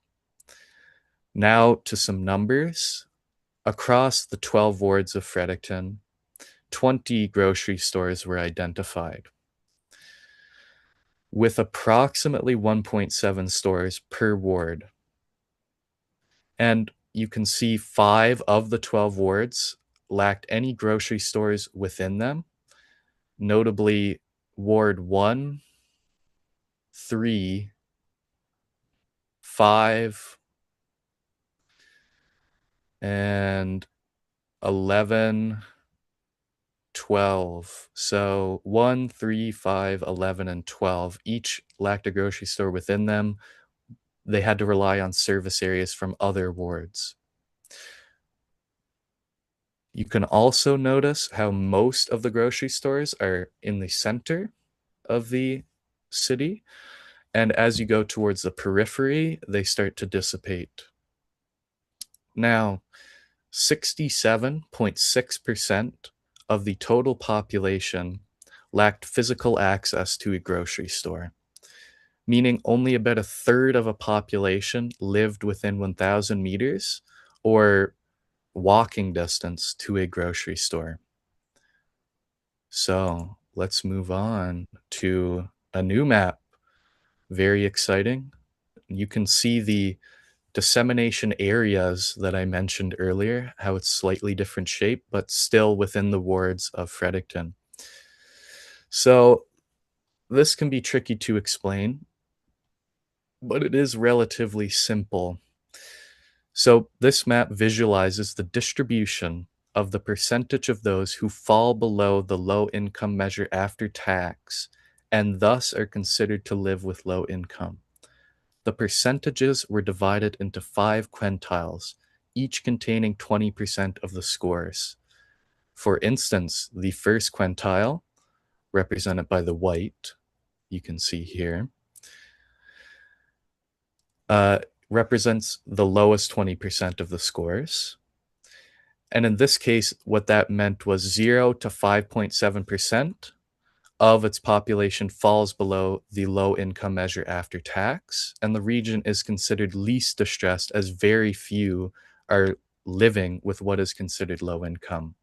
Now to some numbers. Across the 12 wards of Fredericton, 20 grocery stores were identified, with approximately 1.7 stores per ward. And you can see 5 of the 12 wards lacked any grocery stores within them, notably Ward 1, 3, 5, and 11, 12. So 1, 3, 5, 11, and 12 each lacked a grocery store within them. They had to rely on service areas from other wards. You can also notice how most of the grocery stores are in the center of the city. And as you go towards the periphery, they start to dissipate. Now, 67.6% of the total population lacked physical access to a grocery store, meaning only about a third of a population lived within 1,000 meters or walking distance to a grocery store. So let's move on to a new map. Very exciting. You can see the dissemination areas that I mentioned earlier, how it's slightly different shape, but still within the wards of Fredericton. So this can be tricky to explain, but it is relatively simple. So this map visualizes the distribution of the percentage of those who fall below the low income measure after tax and thus are considered to live with low income. The percentages were divided into 5 quintiles, each containing 20% of the scores. For instance, the first quintile, represented by the white, you can see here, represents the lowest 20% of the scores. And in this case, what that meant was 0 to 5.7% of its population falls below the low income measure after tax, and the region is considered least distressed as very few are living with what is considered low income.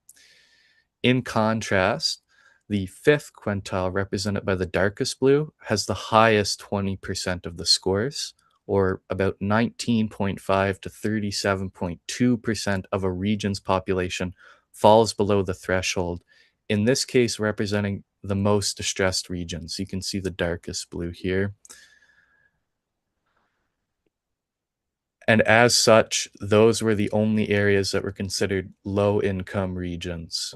In contrast, the 5th quintile, represented by the darkest blue, has the highest 20% of the scores, or about 19.5 to 37.2% of a region's population falls below the threshold, in this case representing the most distressed regions. You can see the darkest blue here. And as such, those were the only areas that were considered low-income regions.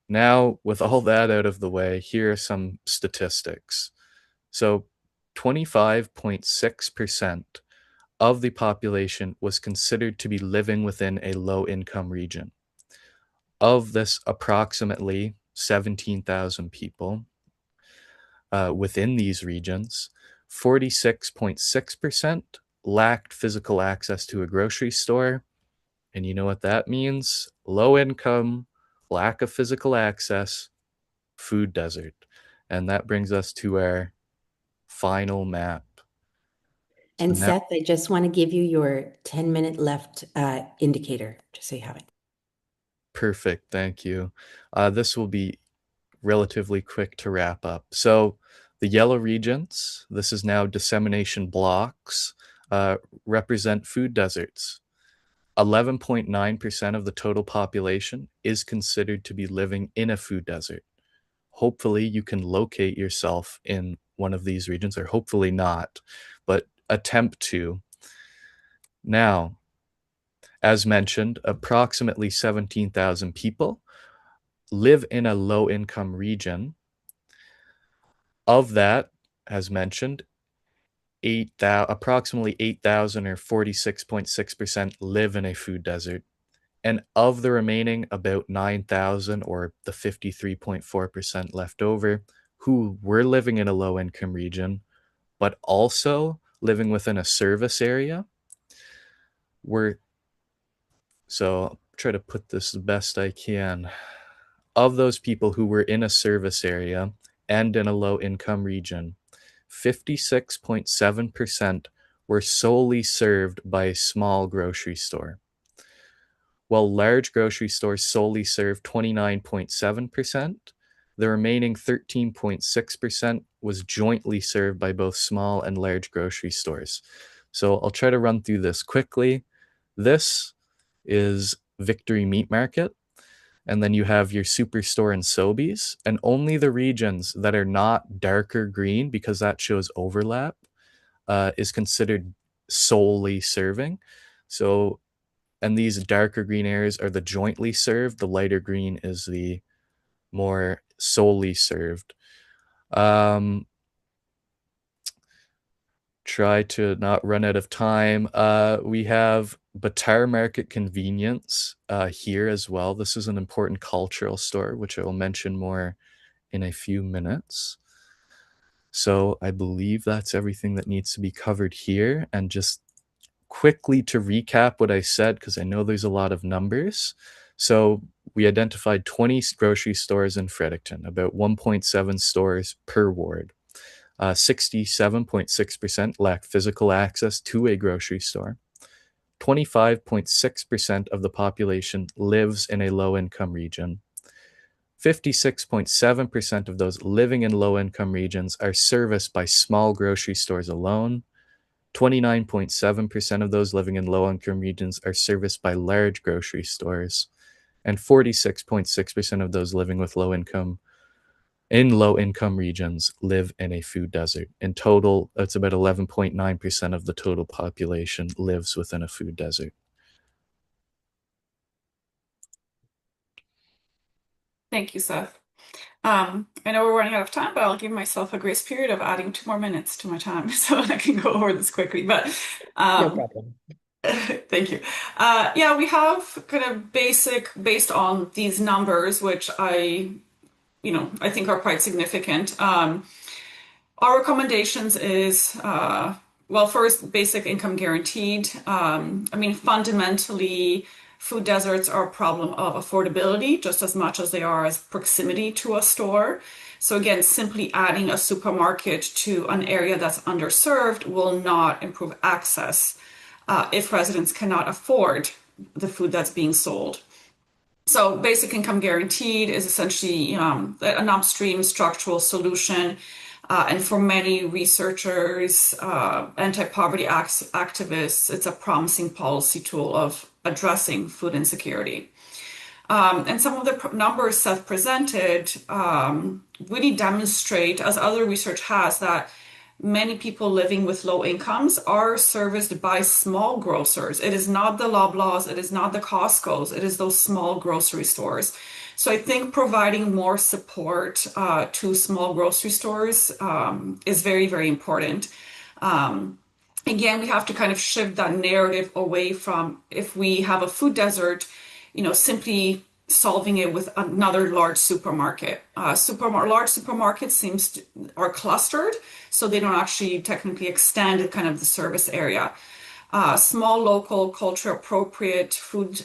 Now, with all that out of the way, here are some statistics. So 25.6% of the population was considered to be living within a low-income region. Of this, approximately 17,000 people within these regions, 46.6% lacked physical access to a grocery store. And you know what that means? Low income, lack of physical access, food desert. And that brings us to our final map. So And now, Seth, I just want to give you your 10-minute left indicator, just so you have it. perfect, thank you. This will be relatively quick to wrap up. So the yellow regions, this is now dissemination blocks, represent food deserts. 11.9% of the total population is considered to be living in a food desert. Hopefully you can locate yourself in one of these regions, or hopefully not, but attempt to. Now, as mentioned, approximately 17,000 people live in a low-income region. Of that, as mentioned, approximately 8,000 or 46.6% live in a food desert. And of the remaining about 9,000 or the 53.4% left over who were living in a low income region, but also living within a service area, so I'll try to put this the best I can. Of those people who were in a service area and in a low income region, 56.7% were solely served by a small grocery store, while large grocery stores solely served 29.7%. The remaining 13.6% was jointly served by both small and large grocery stores. So I'll try to run through this quickly. This is Victory Meat Market, and then you have your Superstore and Sobeys, and only the regions that are not darker green, because that shows overlap, is considered solely serving. So, and these darker green areas are the jointly served, the lighter green is the more solely served. Try to not run out of time. We have Batar Market Convenience here as well. This is an important cultural store, which I will mention more in a few minutes. So I believe that's everything that needs to be covered here. And just quickly to recap what I said, because I know there's a lot of numbers. So we identified 20 grocery stores in Fredericton, about 1.7 stores per ward. 67.6% lack physical access to a grocery store. 25.6% of the population lives in a low-income region. 56.7% of those living in low-income regions are serviced by small grocery stores alone. 29.7% of those living in low-income regions are serviced by large grocery stores. And 46.6% of those living with low-income regions live in a food desert. In total, it's about 11.9% of the total population lives within a food desert. Thank you, Seth. I know we're running out of time, but I'll give myself a grace period of adding 2 more minutes to my time so I can go over this quickly. But No problem. thank you. Yeah, we have kind of based on these numbers, which I think are quite significant. Our recommendations is, well, first, basic income guaranteed. Fundamentally, food deserts are a problem of affordability just as much as they are as proximity to a store. So again, simply adding a supermarket to an area that's underserved will not improve access if residents cannot afford the food that's being sold. So basic income guaranteed is essentially an upstream structural solution. And for many researchers, anti-poverty activists, it's a promising policy tool of addressing food insecurity. And some of the numbers Seth presented really demonstrate, as other research has, that many people living with low incomes are serviced by small grocers. It is not the Loblaws, it is not the Costco's, it is those small grocery stores. So I think providing more support to small grocery stores is very, very important. Again, we have to kind of shift that narrative away from, if we have a food desert, simply solving it with another large supermarket. Large supermarkets are clustered, so they don't actually technically extend kind of the service area. Small, local, culture appropriate food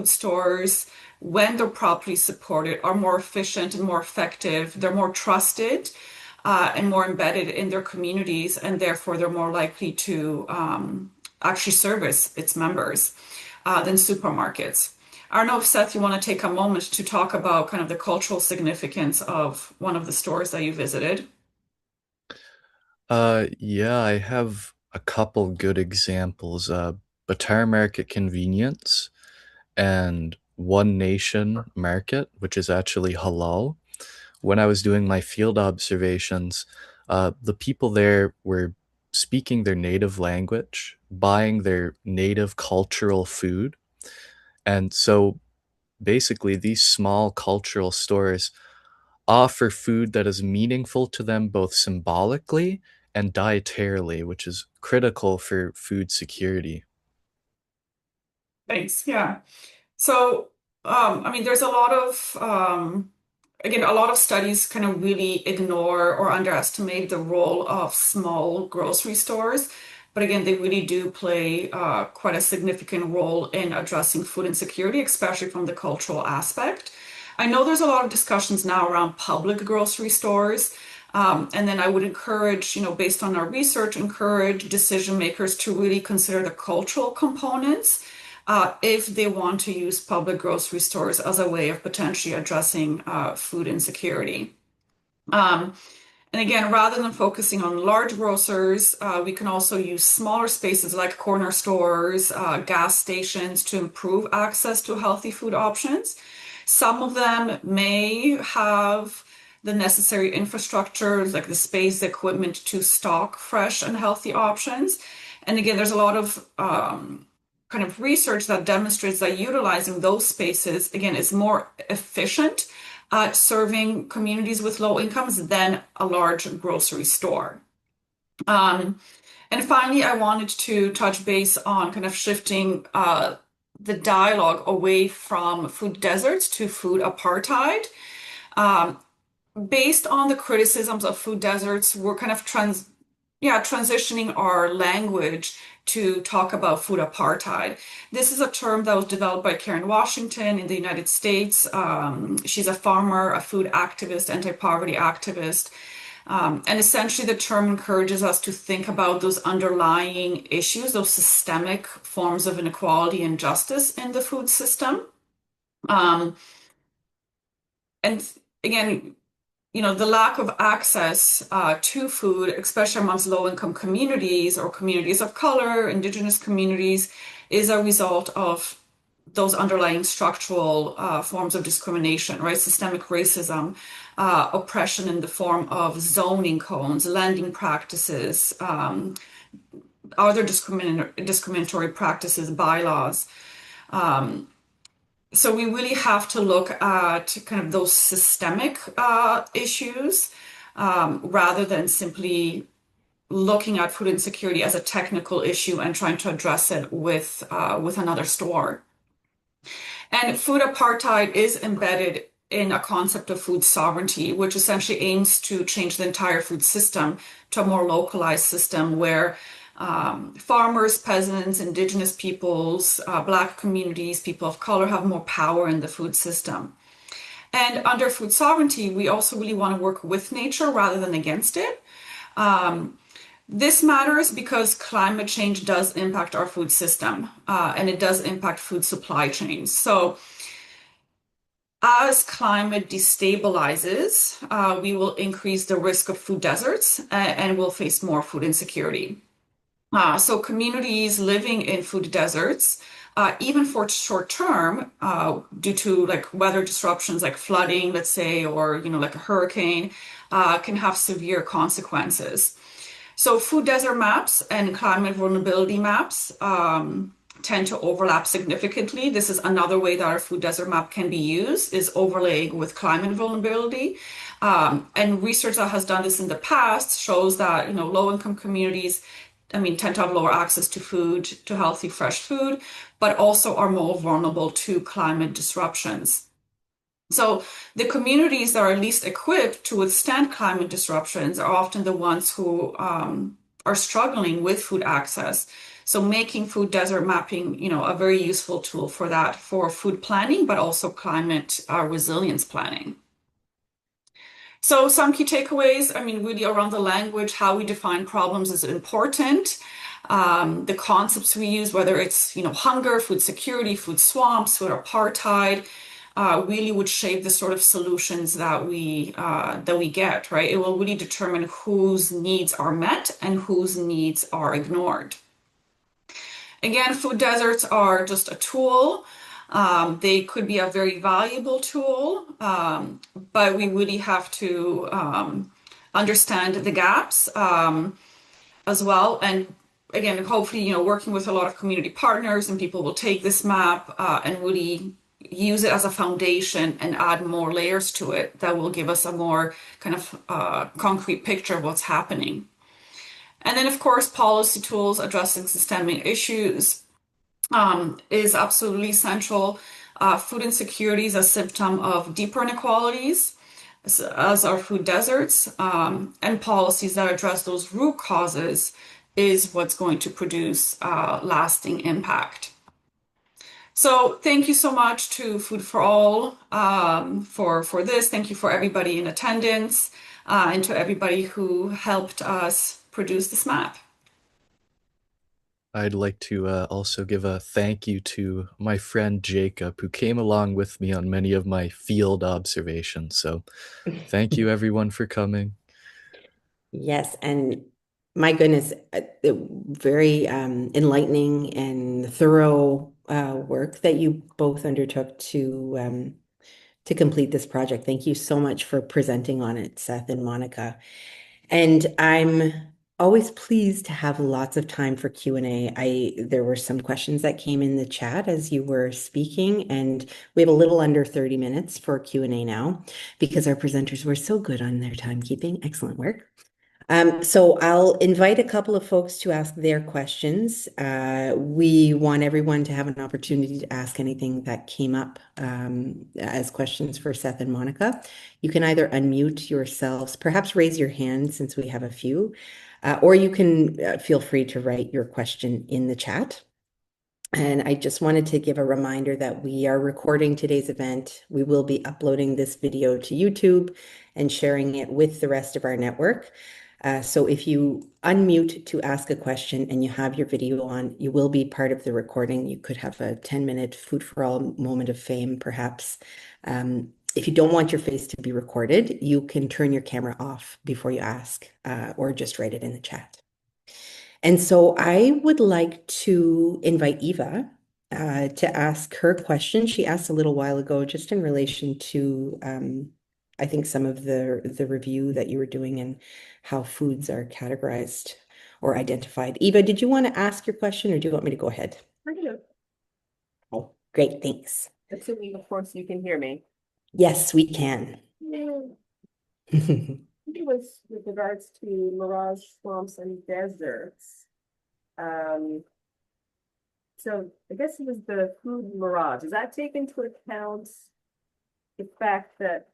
stores, when they're properly supported, are more efficient and more effective. They're more trusted and more embedded in their communities, and therefore they're more likely to actually service its members than supermarkets. I don't know if, Seth, you want to take a moment to talk about kind of the cultural significance of one of the stores that you visited. Yeah, I have a couple good examples. Batar Market Convenience and One Nation Market, which is actually halal. When I was doing my field observations, the people there were speaking their native language, buying their native cultural food. And so basically, these small cultural stores offer food that is meaningful to them both symbolically and dietarily, which is critical for food security. Thanks. Yeah. So, I mean, there's a lot of, again, a lot of studies kind of really ignore or underestimate the role of small grocery stores. But again, they really do play quite a significant role in addressing food insecurity, especially from the cultural aspect. I know there's a lot of discussions now around public grocery stores. And then I would encourage, based on our research, encourage decision makers to really consider the cultural components if they want to use public grocery stores as a way of potentially addressing food insecurity. And again, rather than focusing on large grocers, we can also use smaller spaces like corner stores, gas stations to improve access to healthy food options. Some of them may have the necessary infrastructure, like the space, the equipment to stock fresh and healthy options. And again, there's a lot of kind of research that demonstrates that utilizing those spaces, again, is more efficient at serving communities with low incomes than a large grocery store. And finally, I wanted to touch base on kind of shifting the dialogue away from food deserts to food apartheid. Based on the criticisms of food deserts, we're kind of transitioning our language to talk about food apartheid. This is a term that was developed by Karen Washington in the United States. She's a farmer, a food activist, anti-poverty activist. And essentially the term encourages us to think about those underlying issues, those systemic forms of inequality and injustice in the food system. And again, the lack of access to food, especially amongst low-income communities or communities of color, indigenous communities, is a result of those underlying structural forms of discrimination, right? Systemic racism, oppression in the form of zoning codes, lending practices, other discriminatory practices, bylaws. So we really have to look at kind of those systemic issues rather than simply looking at food insecurity as a technical issue and trying to address it with another store. And food apartheid is embedded in a concept of food sovereignty, which essentially aims to change the entire food system to a more localized system where farmers, peasants, indigenous peoples, Black communities, people of color have more power in the food system. And under food sovereignty, we also really want to work with nature rather than against it. This matters because climate change does impact our food system and it does impact food supply chains. So as climate destabilizes, we will increase the risk of food deserts and we'll face more food insecurity. So communities living in food deserts, even for short term, due to like weather disruptions like flooding, let's say, or like a hurricane, can have severe consequences. So food desert maps and climate vulnerability maps tend to overlap significantly. This is another way that our food desert map can be used, is overlaying with climate vulnerability. And research that has done this in the past shows that low-income communities tend to have lower access to food, to healthy, fresh food, but also are more vulnerable to climate disruptions. So the communities that are least equipped to withstand climate disruptions are often the ones who are struggling with food access. So making food desert mapping, a very useful tool for that, for food planning, but also climate resilience planning. So some key takeaways, really around the language, how we define problems is important. The concepts we use, whether it's, hunger, food security, food swamps, food apartheid, really would shape the sort of solutions that we get, right? It will really determine whose needs are met and whose needs are ignored. Again, food deserts are just a tool. They could be a very valuable tool, but we really have to understand the gaps as well. And again, hopefully, working with a lot of community partners and people will take this map and really use it as a foundation and add more layers to it that will give us a more kind of concrete picture of what's happening. And then, of course, policy tools addressing systemic issues is absolutely central. Food insecurity is a symptom of deeper inequalities, as are food deserts, and policies that address those root causes is what's going to produce lasting impact. So thank you so much to Food for All for this. Thank you for everybody in attendance and to everybody who helped us produce this map. I'd like to also give a thank you to my friend Jacob, who came along with me on many of my field observations. So thank you, everyone, for coming. Yes, and my goodness, very enlightening and thorough work that you both undertook to complete this project. Thank you so much for presenting on it, Seth and Monika. And I'm always pleased to have lots of time for Q&A. There were some questions that came in the chat as you were speaking, and we have a little under 30 minutes for Q&A now because our presenters were so good on their timekeeping. Excellent work. So I'll invite a couple of folks to ask their questions. We want everyone to have an opportunity to ask anything that came up as questions for Seth and Monika. You can either unmute yourselves, perhaps raise your hand since we have a few, or you can feel free to write your question in the chat. And I just wanted to give a reminder that we are recording today's event. We will be uploading this video to YouTube and sharing it with the rest of our network. So if you unmute to ask a question and you have your video on, you will be part of the recording. You could have a 10-minute Food for All moment of fame, perhaps. If you don't want your face to be recorded, you can turn your camera off before you ask, or just write it in the chat. And so I would like to invite Eva to ask her question. She asked a little while ago, just in relation to, I think, some of the review that you were doing and how foods are categorized or identified. Eva, did you want to ask your question, or do you want me to go ahead? I do. Oh, great, thanks. Assuming, of course, you can hear me. Yes, we can. Yeah. It was with regards to mirage swamps and deserts. So I guess it was the food mirage. Does that take into account the fact that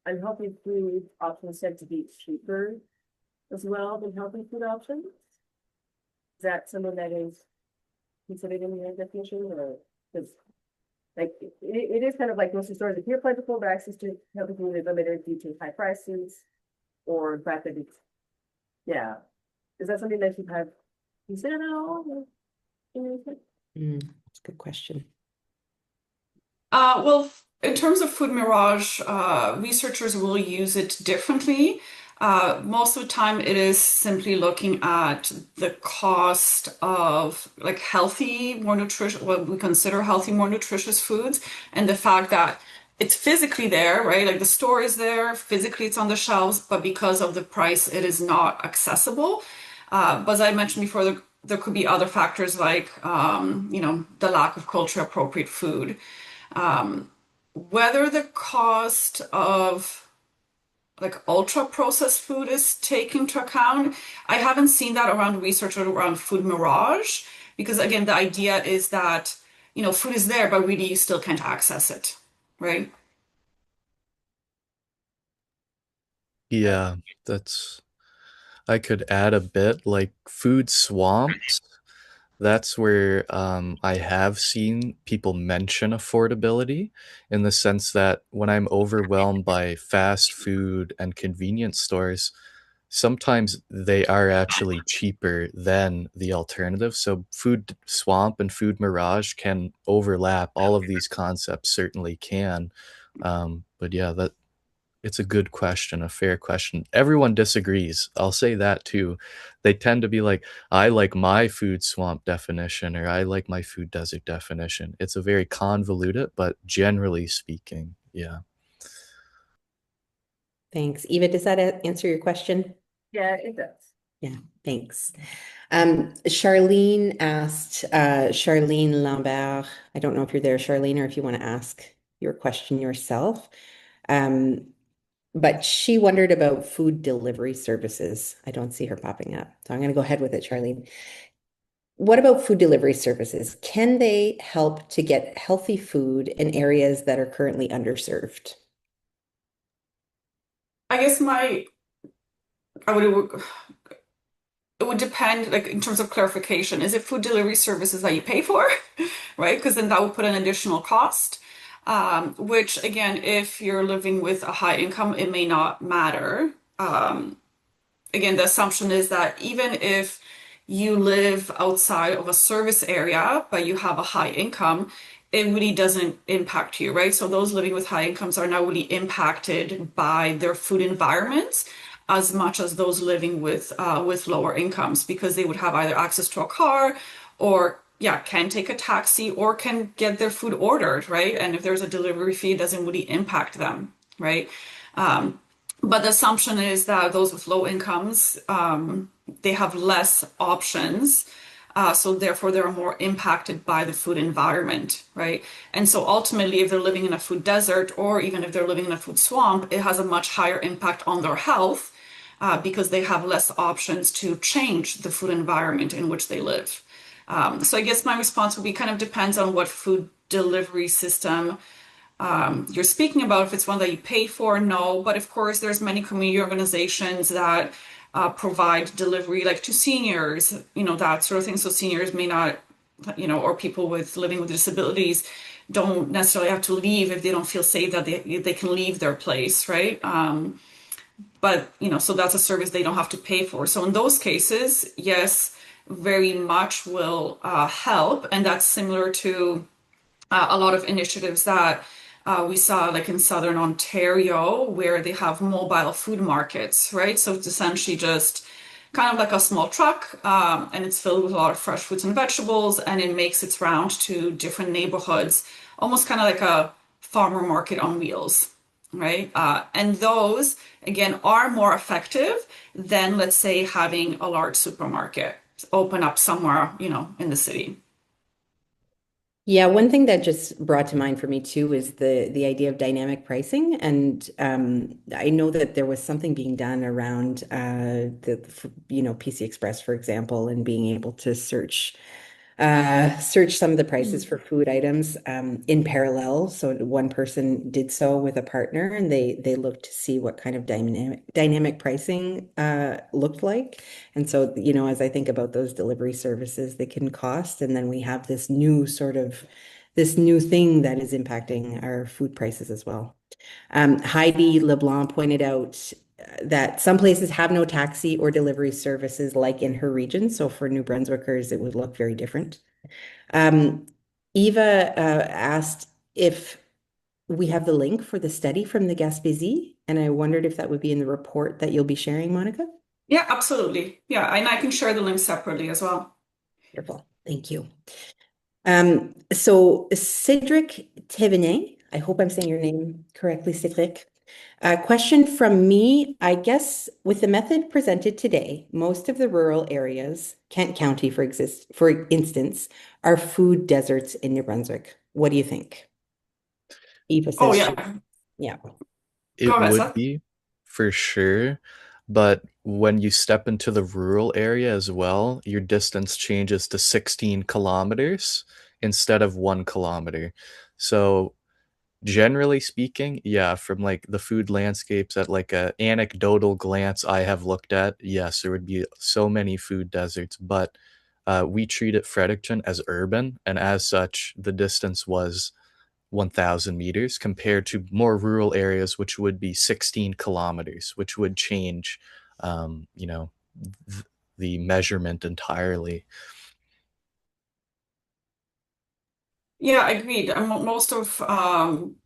unhealthy food options tend to be cheaper as well than healthy food options? Is that something that is considered in your definition, or because it is kind of like grocery stores appear plentiful, but access to healthy food is limited due to high prices, or the fact that it's, yeah. Is that something that you have considered at all? That's a good question. Well, in terms of food mirage, researchers will use it differently. Most of the time, it is simply looking at the cost of like healthy, more nutritious, what we consider healthy, more nutritious foods, and the fact that it's physically there, right? Like the store is there, physically it's on the shelves, but because of the price, it is not accessible. But as I mentioned before, there could be other factors like, the lack of culturally appropriate food. Whether the cost of like ultra processed food is taken into account, I haven't seen that around research around food mirage, because again, the idea is that, food is there, but really you still can't access it, right? Yeah, that's I could add a bit like food swamps. That's where I have seen people mention affordability in the sense that when I'm overwhelmed by fast food and convenience stores, sometimes they are actually cheaper than the alternative. So food swamp and food mirage can overlap. All of these concepts certainly can. But yeah, that it's a good question, a fair question. Everyone disagrees. I'll say that too. They tend to be like, I like my food swamp definition, or I like my food desert definition. It's a very convoluted, but generally speaking, yeah. Thanks. Eva, does that answer your question? Yeah, it does. Yeah, thanks. Charlene asked, Charlene Lambert, I don't know if you're there, Charlene, or if you want to ask your question yourself. But she wondered about food delivery services. I don't see her popping up. So I'm going to go ahead with it, Charlene. What about food delivery services? Can they help to get healthy food in areas that are currently underserved? I guess I would it would depend, like in terms of clarification. Is it food delivery services that you pay for, right? Because then that would put an additional cost. Which again, if you're living with a high income, it may not matter. Again, the assumption is that even if you live outside of a service area, but you have a high income, it really doesn't impact you, right? So those living with high incomes are not really impacted by their food environments as much as those living with lower incomes, because they would have either access to a car or yeah, can take a taxi or can get their food ordered, right? And if there's a delivery fee, it doesn't really impact them, right? But the assumption is that those with low incomes, they have less options. So therefore, they're more impacted by the food environment, right? And so ultimately, if they're living in a food desert or even if they're living in a food swamp, it has a much higher impact on their health because they have less options to change the food environment in which they live. So I guess my response would be kind of depends on what food delivery system you're speaking about. If it's one that you pay for, no. But of course, there's many community organizations that provide delivery, like to seniors, that sort of thing. So seniors may not, or people with living with disabilities don't necessarily have to leave if they don't feel safe that they can leave their place, right? But so that's a service they don't have to pay for. So in those cases, yes, very much will help, and that's similar to a lot of initiatives that we saw like in Southern Ontario, where they have mobile food markets, right? So it's essentially just kind of like a small truck, and it's filled with a lot of fresh fruits and vegetables, and it makes its round to different neighborhoods, almost kind of like a farmer market on wheels, right? And those, again, are more effective than, let's say, having a large supermarket open up somewhere, in the city. Yeah, one thing that just brought to mind for me too is the idea of dynamic pricing, and I know that there was something being done around PC Express, for example, and being able to search some of the prices for food items in parallel. So one person did so with a partner, and they looked to see what kind of dynamic pricing looked like. And so, as I think about those delivery services, they can cost, and then we have this new thing that is impacting our food prices as well. Heidi LeBlanc pointed out that some places have no taxi or delivery services like in her region. So for New Brunswickers, it would look very different. Um, Eva asked if we have the link for the study from the Gaspésie, and I wondered if that would be in the report that you'll be sharing, Monika. Yeah, absolutely. Yeah, and I can share the link separately as well. Wonderful. Thank you. So Cedric Thévenin, I hope I'm saying your name correctly, Cedric. A question from me, I guess, with the method presented today, most of the rural areas, Kent County, for instance, are food deserts in New Brunswick. What do you think? Eva Oh, says, yeah. yeah. Go It ahead, would Seth. be for sure, but when you step into the rural area as well, your distance changes to 16 kilometers instead of 1 kilometer. So generally speaking, yeah, from like the food landscapes at like a anecdotal glance I have looked at, yes, there would be so many food deserts, but we treat it Fredericton as urban, and as such, the distance was 1,000 meters compared to more rural areas, which would be 16 kilometers, which would change, you know, th the measurement entirely. Yeah, agreed. Most of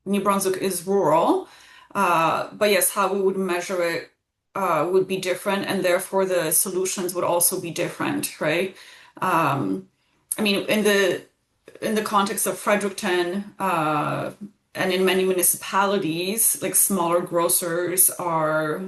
New Brunswick is rural, but yes, how we would measure it would be different, and therefore the solutions would also be different, right? Um, I mean, in the context of Fredericton, and in many municipalities, like smaller grocers are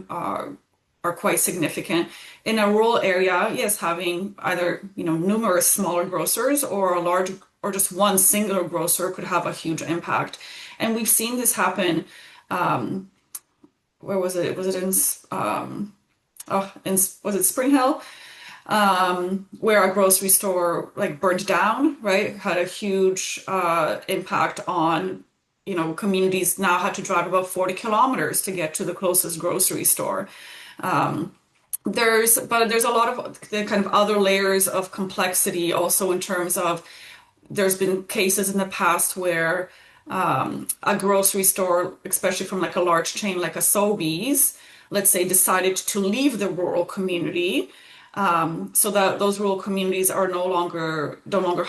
quite significant. In a rural area, yes, having either, numerous smaller grocers or a large or just one singular grocer could have a huge impact. And we've seen this happen. Um, where was it? Was it in was it Spring Hill? Where a grocery store like burned down, right? Had a huge impact on, communities now had to drive about 40 kilometers to get to the closest grocery store. Um, there's a lot of the kind of other layers of complexity also in terms of there's been cases in the past where a grocery store, especially from like a large chain like a Sobeys, let's say, decided to leave the rural community, so that those rural communities are no longer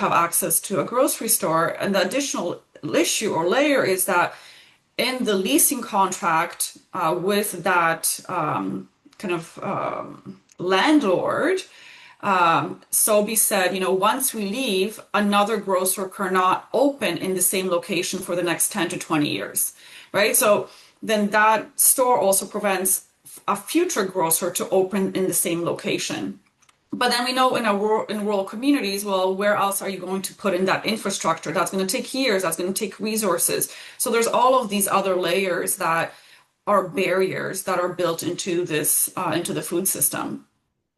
have access to a grocery store. And the additional issue or layer is that in the leasing contract with that landlord, Sobe said, once we leave, another grocer cannot open in the same location for the next 10 to 20 years, right? So then that store also prevents a future grocer to open in the same location. But then we know in rural communities, well, where else are you going to put in that infrastructure? That's going to take years, that's going to take resources. So there's all of these other layers that are barriers that are built into into the food system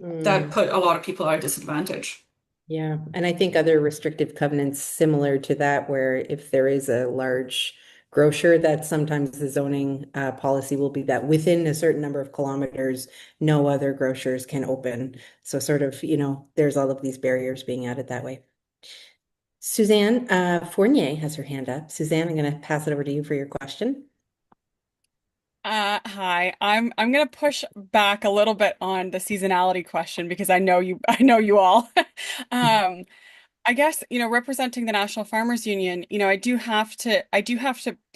that Mm, put a lot of people at a disadvantage. yeah. And I think other restrictive covenants similar to that, where if there is a large grocer, that sometimes the zoning policy will be that within a certain number of kilometers, no other grocers can open. So sort of, there's all of these barriers being added that way. Suzanne Fournier has her hand up. Suzanne, I'm going to pass it over to you for your question. Hi. I'm gonna push back a little bit on the seasonality question because I know you I know you all. Um, I guess, representing the National Farmers Union, I do have to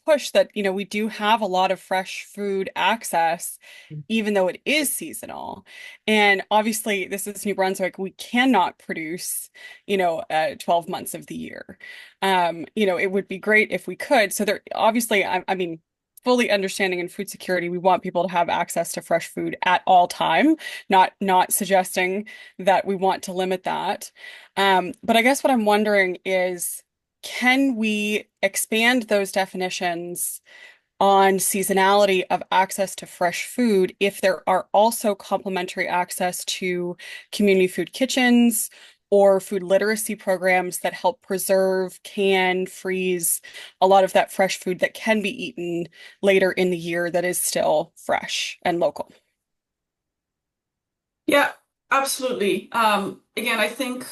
push that, we do have a lot of fresh food access, even though it is seasonal. And obviously, this is New Brunswick. We cannot produce, 12 months of the year. It would be great if we could. So there, obviously, I mean, fully understanding in food security, we want people to have access to fresh food at all time, not suggesting that we want to limit that. But I guess what I'm wondering is, can we expand those definitions on seasonality of access to fresh food if there are also complementary access to community food kitchens or food literacy programs that help preserve, can, freeze a lot of that fresh food that can be eaten later in the year that is still fresh and local? Yeah, absolutely. Again, I think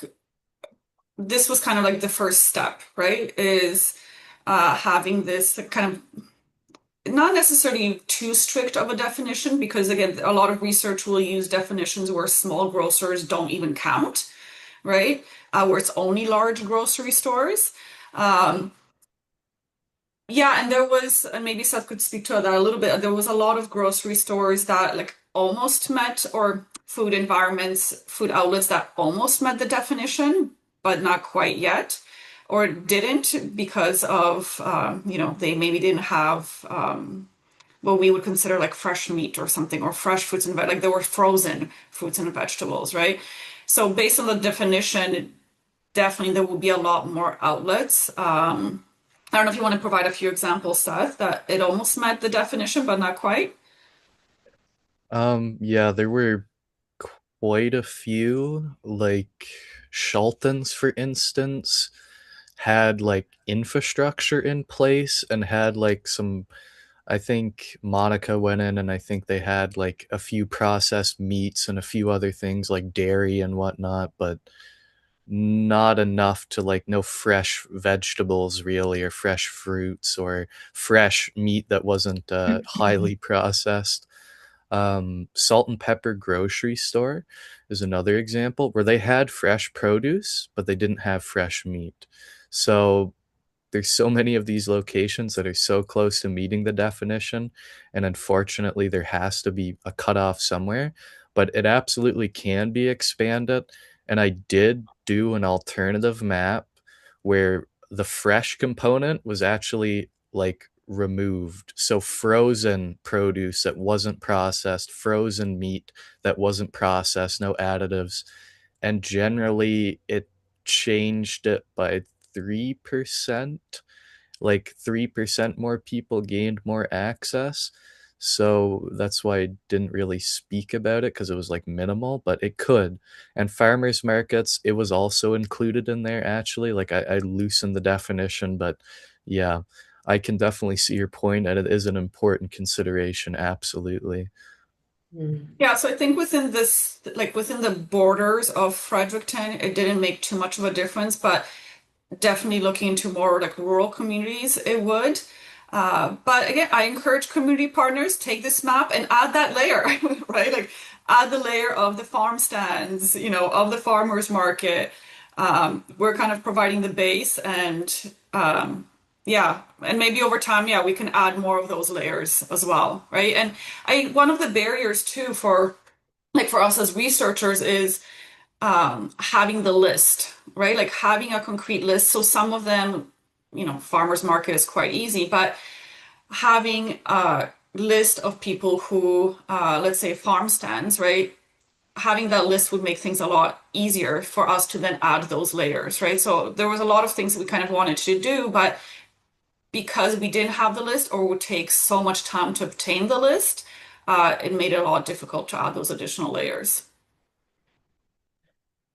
this was kind of like the first step, right? Is having this kind of not necessarily too strict of a definition, because again, a lot of research will use definitions where small grocers don't even count, right? Where it's only large grocery stores. Um, yeah, and there was, and maybe Seth could speak to that a little bit. There was a lot of grocery stores that like almost met, or food environments, food outlets that almost met the definition, but not quite yet, or didn't because of, they maybe didn't have what we would consider like fresh meat or something, or fresh fruits and like there were frozen fruits and vegetables, right? So based on the definition, definitely there will be a lot more outlets. I don't know if you want to provide a few examples, Seth, that it almost met the definition, but not quite. Yeah, there were quite a few, like Shelton's, for instance. had like infrastructure in place and had like some, I think Monica went in and I think they had like a few processed meats and a few other things like dairy and whatnot, but not enough to like no fresh vegetables really, or fresh fruits, or fresh meat that wasn't highly processed. Salt and Pepper grocery store is another example where they had fresh produce, but they didn't have fresh meat. So there's so many of these locations that are so close to meeting the definition, and unfortunately, there has to be a cutoff somewhere, but it absolutely can be expanded. And I did do an alternative map where the fresh component was actually like removed. So frozen produce that wasn't processed, frozen meat that wasn't processed, no additives. And generally, it changed it by 3%, like 3% more people gained more access. So that's why I didn't really speak about it, because it was like minimal, but it could. And farmers markets, it was also included in there actually. Like I loosened the definition, but yeah, I can definitely see your point, and it is an important consideration. Absolutely. Mm. Yeah, so I think within this, like within the borders of Fredericton, it didn't make too much of a difference, but definitely looking into more like rural communities, it would. But again, I encourage community partners, take this map and add that layer, right? Like add the layer of the farm stands, of the farmers market. We're kind of providing the base and yeah, and maybe over time, yeah, we can add more of those layers as well, right? And one of the barriers too for like for us as researchers is having the list, right? Like having a concrete list. So some of them, farmers market is quite easy, but having a list of people who, let's say farm stands, right? Having that list would make things a lot easier for us to then add those layers, right? So there was a lot of things that we kind of wanted to do, but because we didn't have the list or would take so much time to obtain the list, it made it a lot difficult to add those additional layers.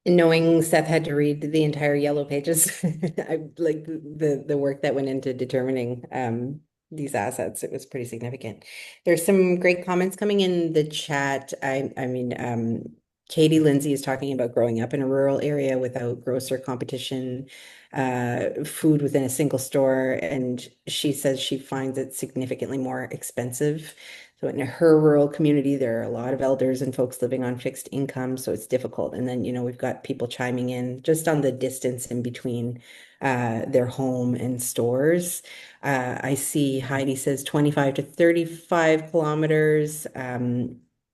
And knowing Seth had to read the entire yellow pages, I like the work that went into determining these assets. It was pretty significant. There's some great comments coming in the chat. I mean, Katie Lindsay is talking about growing up in a rural area without grocer competition, food within a single store, and she says she finds it significantly more expensive. So in her rural community, there are a lot of elders and folks living on fixed incomes, so it's difficult. And then, we've got people chiming in just on the distance in between their home and stores. I see Heidi says 25 to 35 kilometers.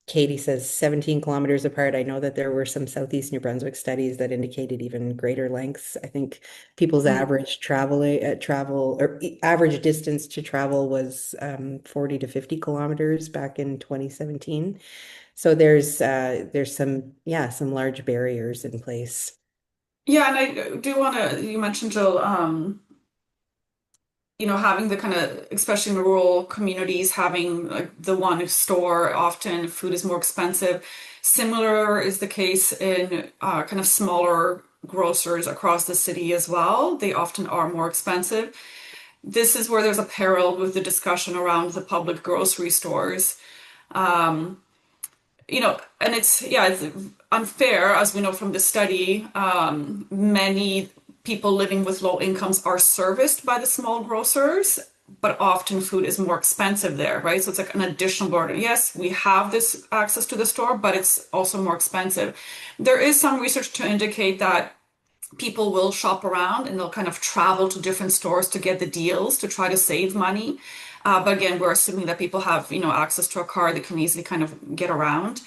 Katie says 17 kilometers apart. I know that there were some Southeast New Brunswick studies that indicated even greater lengths. I think people's average travel or average distance to travel was 40 to 50 kilometers back in 2017. So there's some large barriers in place. Yeah, and I do want to, you mentioned, Jill, having the kind of, especially in the rural communities, having like the one store, often food is more expensive. Similar is the case in kind of smaller grocers across the city as well. They often are more expensive. This is where there's a parallel with the discussion around the public grocery stores. And it's unfair, as we know from the study. Many people living with low incomes are serviced by the small grocers, but often food is more expensive there, right? So it's like an additional burden. Yes, we have this access to the store, but it's also more expensive. There is some research to indicate that people will shop around and they'll kind of travel to different stores to get the deals to try to save money. But again, we're assuming that people have, access to a car that can easily kind of get around.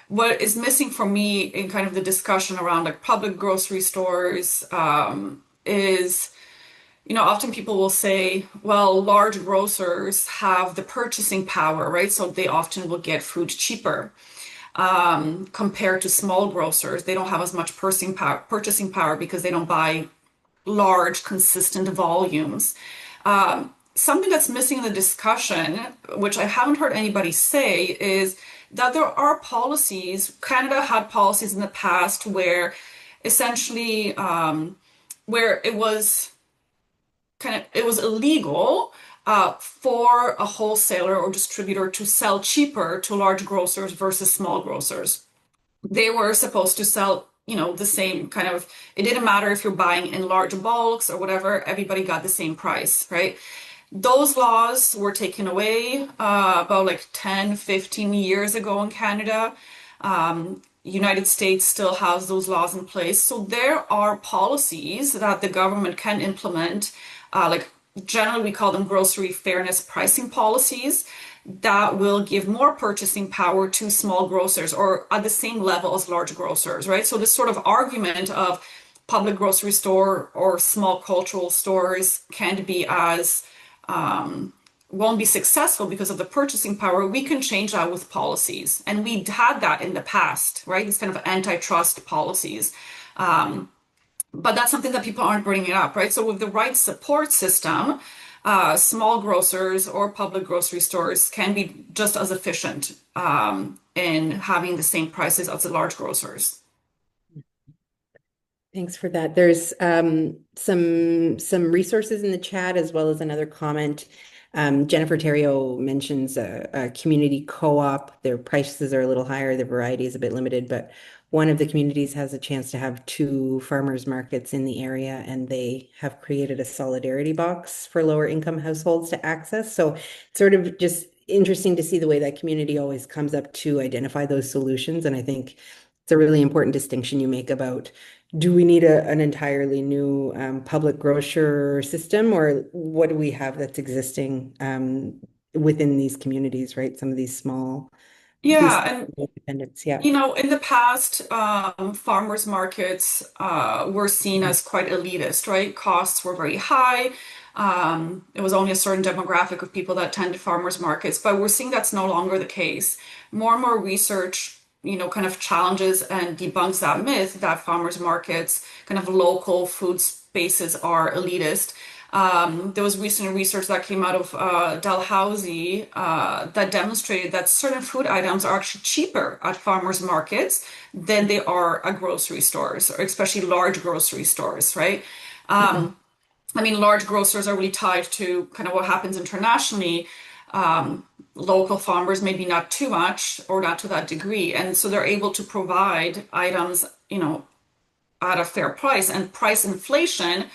What is missing for me in kind of the discussion around like public grocery stores is, often people will say, well, large grocers have the purchasing power, right? So they often will get food cheaper compared to small grocers. They don't have as much purchasing power because they don't buy large, consistent volumes. Something that's missing in the discussion, which I haven't heard anybody say, is that there are policies. Canada had policies in the past where essentially where it was illegal for a wholesaler or distributor to sell cheaper to large grocers versus small grocers. They were supposed to sell, the same kind of, it didn't matter if you're buying in large bulks or whatever, everybody got the same price, right? Those laws were taken away about like 10, 15 years ago in Canada. United States still has those laws in place. So there are policies that the government can implement, like generally we call them grocery fairness pricing policies that will give more purchasing power to small grocers or at the same level as large grocers, right? So this sort of argument of public grocery store or small cultural stores can't be as won't be successful because of the purchasing power, we can change that with policies. And we had that in the past, right? These kind of antitrust policies. But that's something that people aren't bringing up, right? So with the right support system, small grocers or public grocery stores can be just as efficient in having the same prices as the large grocers. Thanks for that. There's some resources in the chat as well as another comment. Jennifer Terrio mentions a community co-op. Their prices are a little higher, the variety is a bit limited, but one of the communities has a chance to have 2 farmers markets in the area, and they have created a solidarity box for lower income households to access. So it's sort of just interesting to see the way that community always comes up to identify those solutions. And I think it's a really important distinction you make about, do we need an entirely new public grocer system, or what do we have that's existing within these communities, right? Some of these small, Yeah, and independents. Yeah. in the past, farmers markets were seen as quite elitist, right? Costs were very high. It was only a certain demographic of people that attended farmers markets, but we're seeing that's no longer the case. More and more research, kind of challenges and debunks that myth that farmers markets, kind of local food spaces are elitist. There was recent research that came out of Dalhousie that demonstrated that certain food items are actually cheaper at farmers markets than they are at grocery stores, or especially large grocery stores, right? I mean, large grocers are really tied to kind of what happens internationally. Local farmers, maybe not too much or not to that degree. And so they're able to provide items, at a fair price. And price inflation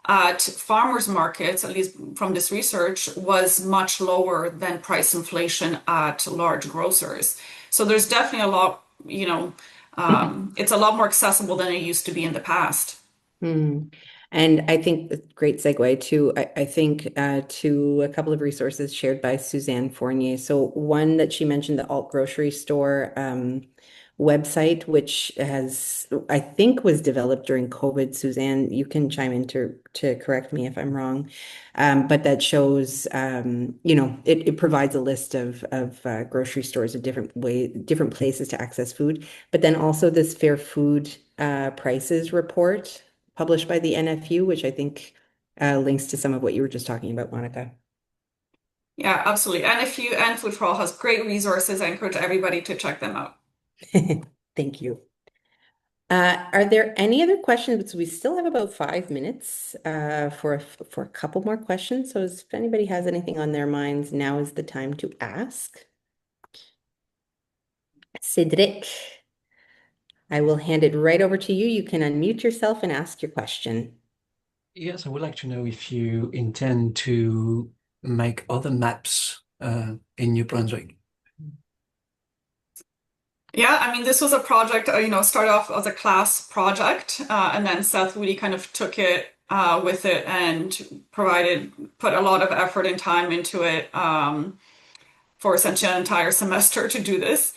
at farmers markets, at least from this research, was much lower than price inflation at large grocers. So there's definitely a lot, it's a lot more accessible than it used to be in the past. And I think a great segue to, I think, to a couple of resources shared by Suzanne Fournier. So one that she mentioned, the Alt Grocery Store website, which I think was developed during COVID. Suzanne, you can chime in to correct me if I'm wrong. But that shows, it provides a list of grocery stores of different places to access food. But then also this Fair Food Prices report published by the NFU, which I think links to some of what you were just talking about, Monika. Yeah, absolutely. NFU and Food for All has great resources. I encourage everybody to check them out. Thank you. Are there any other questions? We still have about 5 minutes for a couple more questions. So if anybody has anything on their minds, now is the time to ask. Cedric, I will hand it right over to you. You can unmute yourself and ask your question. Yes, I would like to know if you intend to make other maps in New Brunswick. Yeah, I mean, this was a project, started off as a class project, and then Seth really kind of took it with it and put a lot of effort and time into it for essentially an entire semester to do this.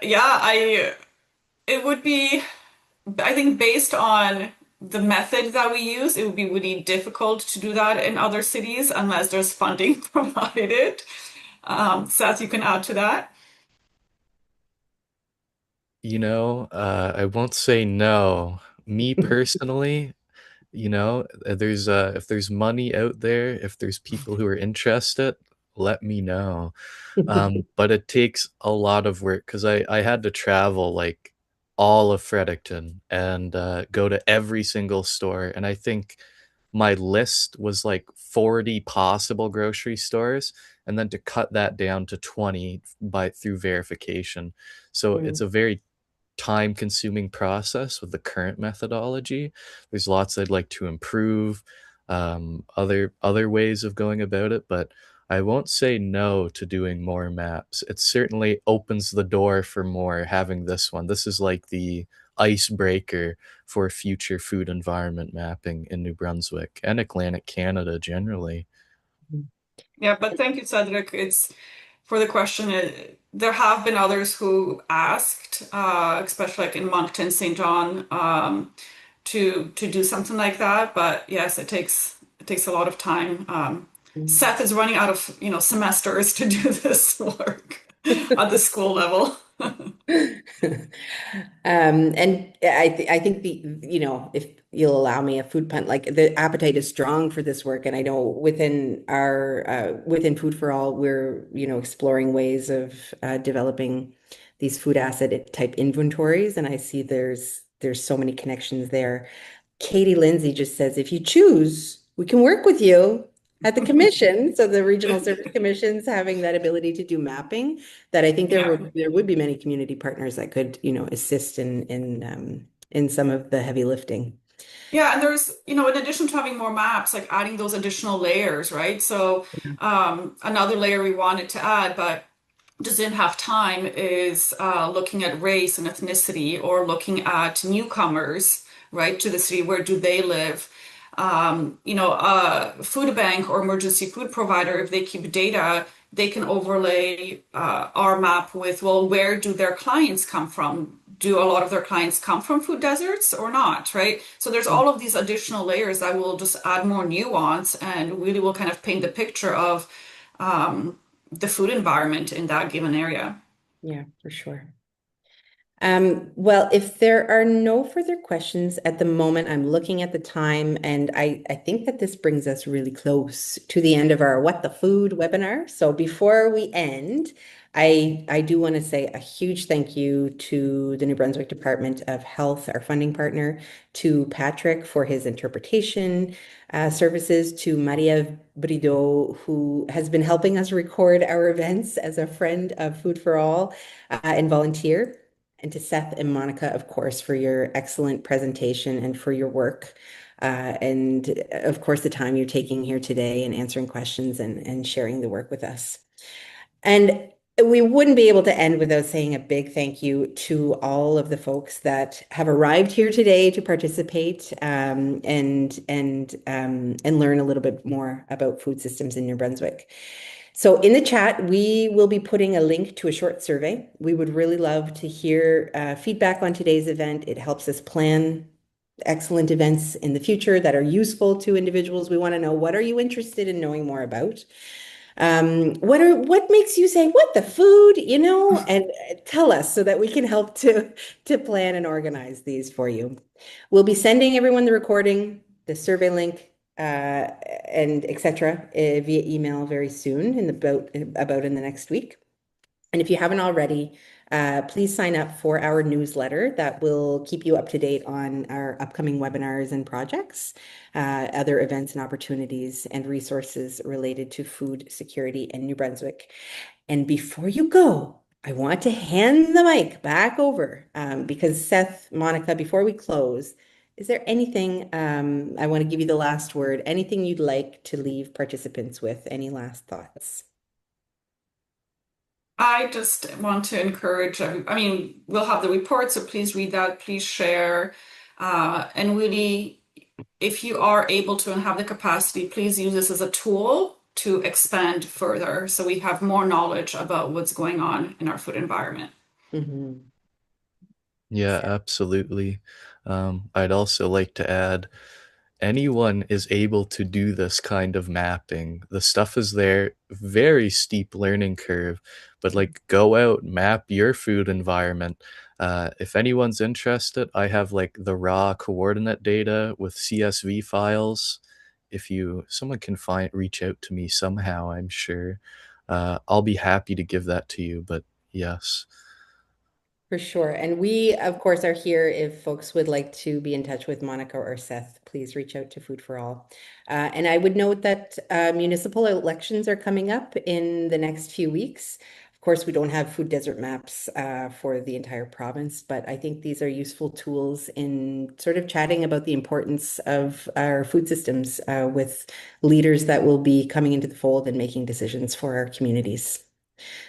It would be, I think based on the method that we use, it would be really difficult to do that in other cities unless there's funding provided. Seth, you can add to that. I won't say no. Me personally, if there's money out there, if there's people who are interested, let me know. But it takes a lot of work because I had to travel like all of Fredericton and go to every single store. And I think my list was like 40 possible grocery stores, and then to cut that down to 20 by through verification. So it's a very time consuming process with the current methodology. There's lots I'd like to improve, other ways of going about it, but I won't say no to doing more maps. It certainly opens the door for more having this one. This is like the icebreaker for future food environment mapping in New Brunswick and Atlantic Canada generally. Yeah, but thank you, Cedric. It's for the question. There have been others who asked, especially like in Moncton, St. John, to do something like that. But yes, it takes a lot of time. Seth is running out of semesters to do this work at the school level. And I think if you'll allow me a food punt, like the appetite is strong for this work, and I know within our within Food for All, we're exploring ways of developing these food asset type inventories, and I see there's so many connections there. Katie Lindsay just says, if you choose, we can work with you at the commission. So the regional service commissions having that ability to do mapping, that I think Yeah. there would be many community partners that could, assist in some of the heavy lifting. Yeah, and there's, in addition to having more maps, like adding those additional layers, right? So another layer we wanted to add, but just didn't have time is looking at race and ethnicity or looking at newcomers, right, to the city. Where do they live? A food bank or emergency food provider, if they keep data, they can overlay our map with, well, where do their clients come from? Do a lot of their clients come from food deserts or not, right? So there's all of these additional layers that will just add more nuance and really will kind of paint the picture of the food environment in that given area. Yeah, for sure. Well, if there are no further questions at the moment, I'm looking at the time, and I think that this brings us really close to the end of our What the Food webinar. So before we end, I do want to say a huge thank you to the New Brunswick Department of Health, our funding partner, to Patrick for his interpretation services, to Maria Brideau, who has been helping us record our events as a friend of Food for All and volunteer. And to Seth and Monika, of course, for your excellent presentation and for your work. And of course, the time you're taking here today and answering questions and sharing the work with us. And we wouldn't be able to end without saying a big thank you to all of the folks that have arrived here today to participate and learn a little bit more about food systems in New Brunswick. So in the chat, we will be putting a link to a short survey. We would really love to hear feedback on today's event. It helps us plan excellent events in the future that are useful to individuals. We want to know, what are you interested in knowing more about? What makes you say, what the food, and tell us so that we can help to plan and organize these for you. We'll be sending everyone the recording, the survey link, and etc. Via email very soon about in the next week. And if you haven't already, please sign up for our newsletter that will keep you up to date on our upcoming webinars and projects, other events and opportunities and resources related to food security in New Brunswick. And before you go, I want to hand the mic back over because Seth, Monika, before we close, is there anything, I want to give you the last word, anything you'd like to leave participants with? Any last thoughts? I just want to encourage, we'll have the report, so please read that, please share. And really, if you are able to and have the capacity, please use this as a tool to expand further so we have more knowledge about what's going on in our food environment. Mm-hmm. Yeah, absolutely. I'd also like to add, anyone is able to do this kind of mapping. The stuff is there, very steep learning curve, but like go out, map your food environment. If anyone's interested, I have like the raw coordinate data with CSV files. If someone can reach out to me somehow, I'm sure. I'll be happy to give that to you, but yes. For sure. And we, of course, are here if folks would like to be in touch with Monica or Seth, please reach out to Food for All. And I would note that municipal elections are coming up in the next few weeks. Of course, we don't have food desert maps for the entire province, but I think these are useful tools in sort of chatting about the importance of our food systems with leaders that will be coming into the fold and making decisions for our communities.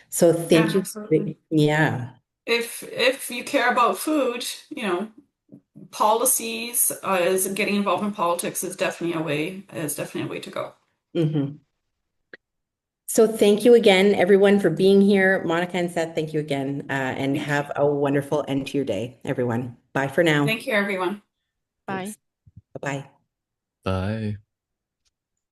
So Yeah, thank you. absolutely. Yeah. If you care about food, policies, is getting involved in politics is definitely a way to go. Mhm. So thank you again, everyone, for being here. Monica and Seth, thank you again, and Thank you. have a wonderful end to your day, everyone. Bye for now. Thank you, everyone. Bye. Thanks. Bye-bye. Bye.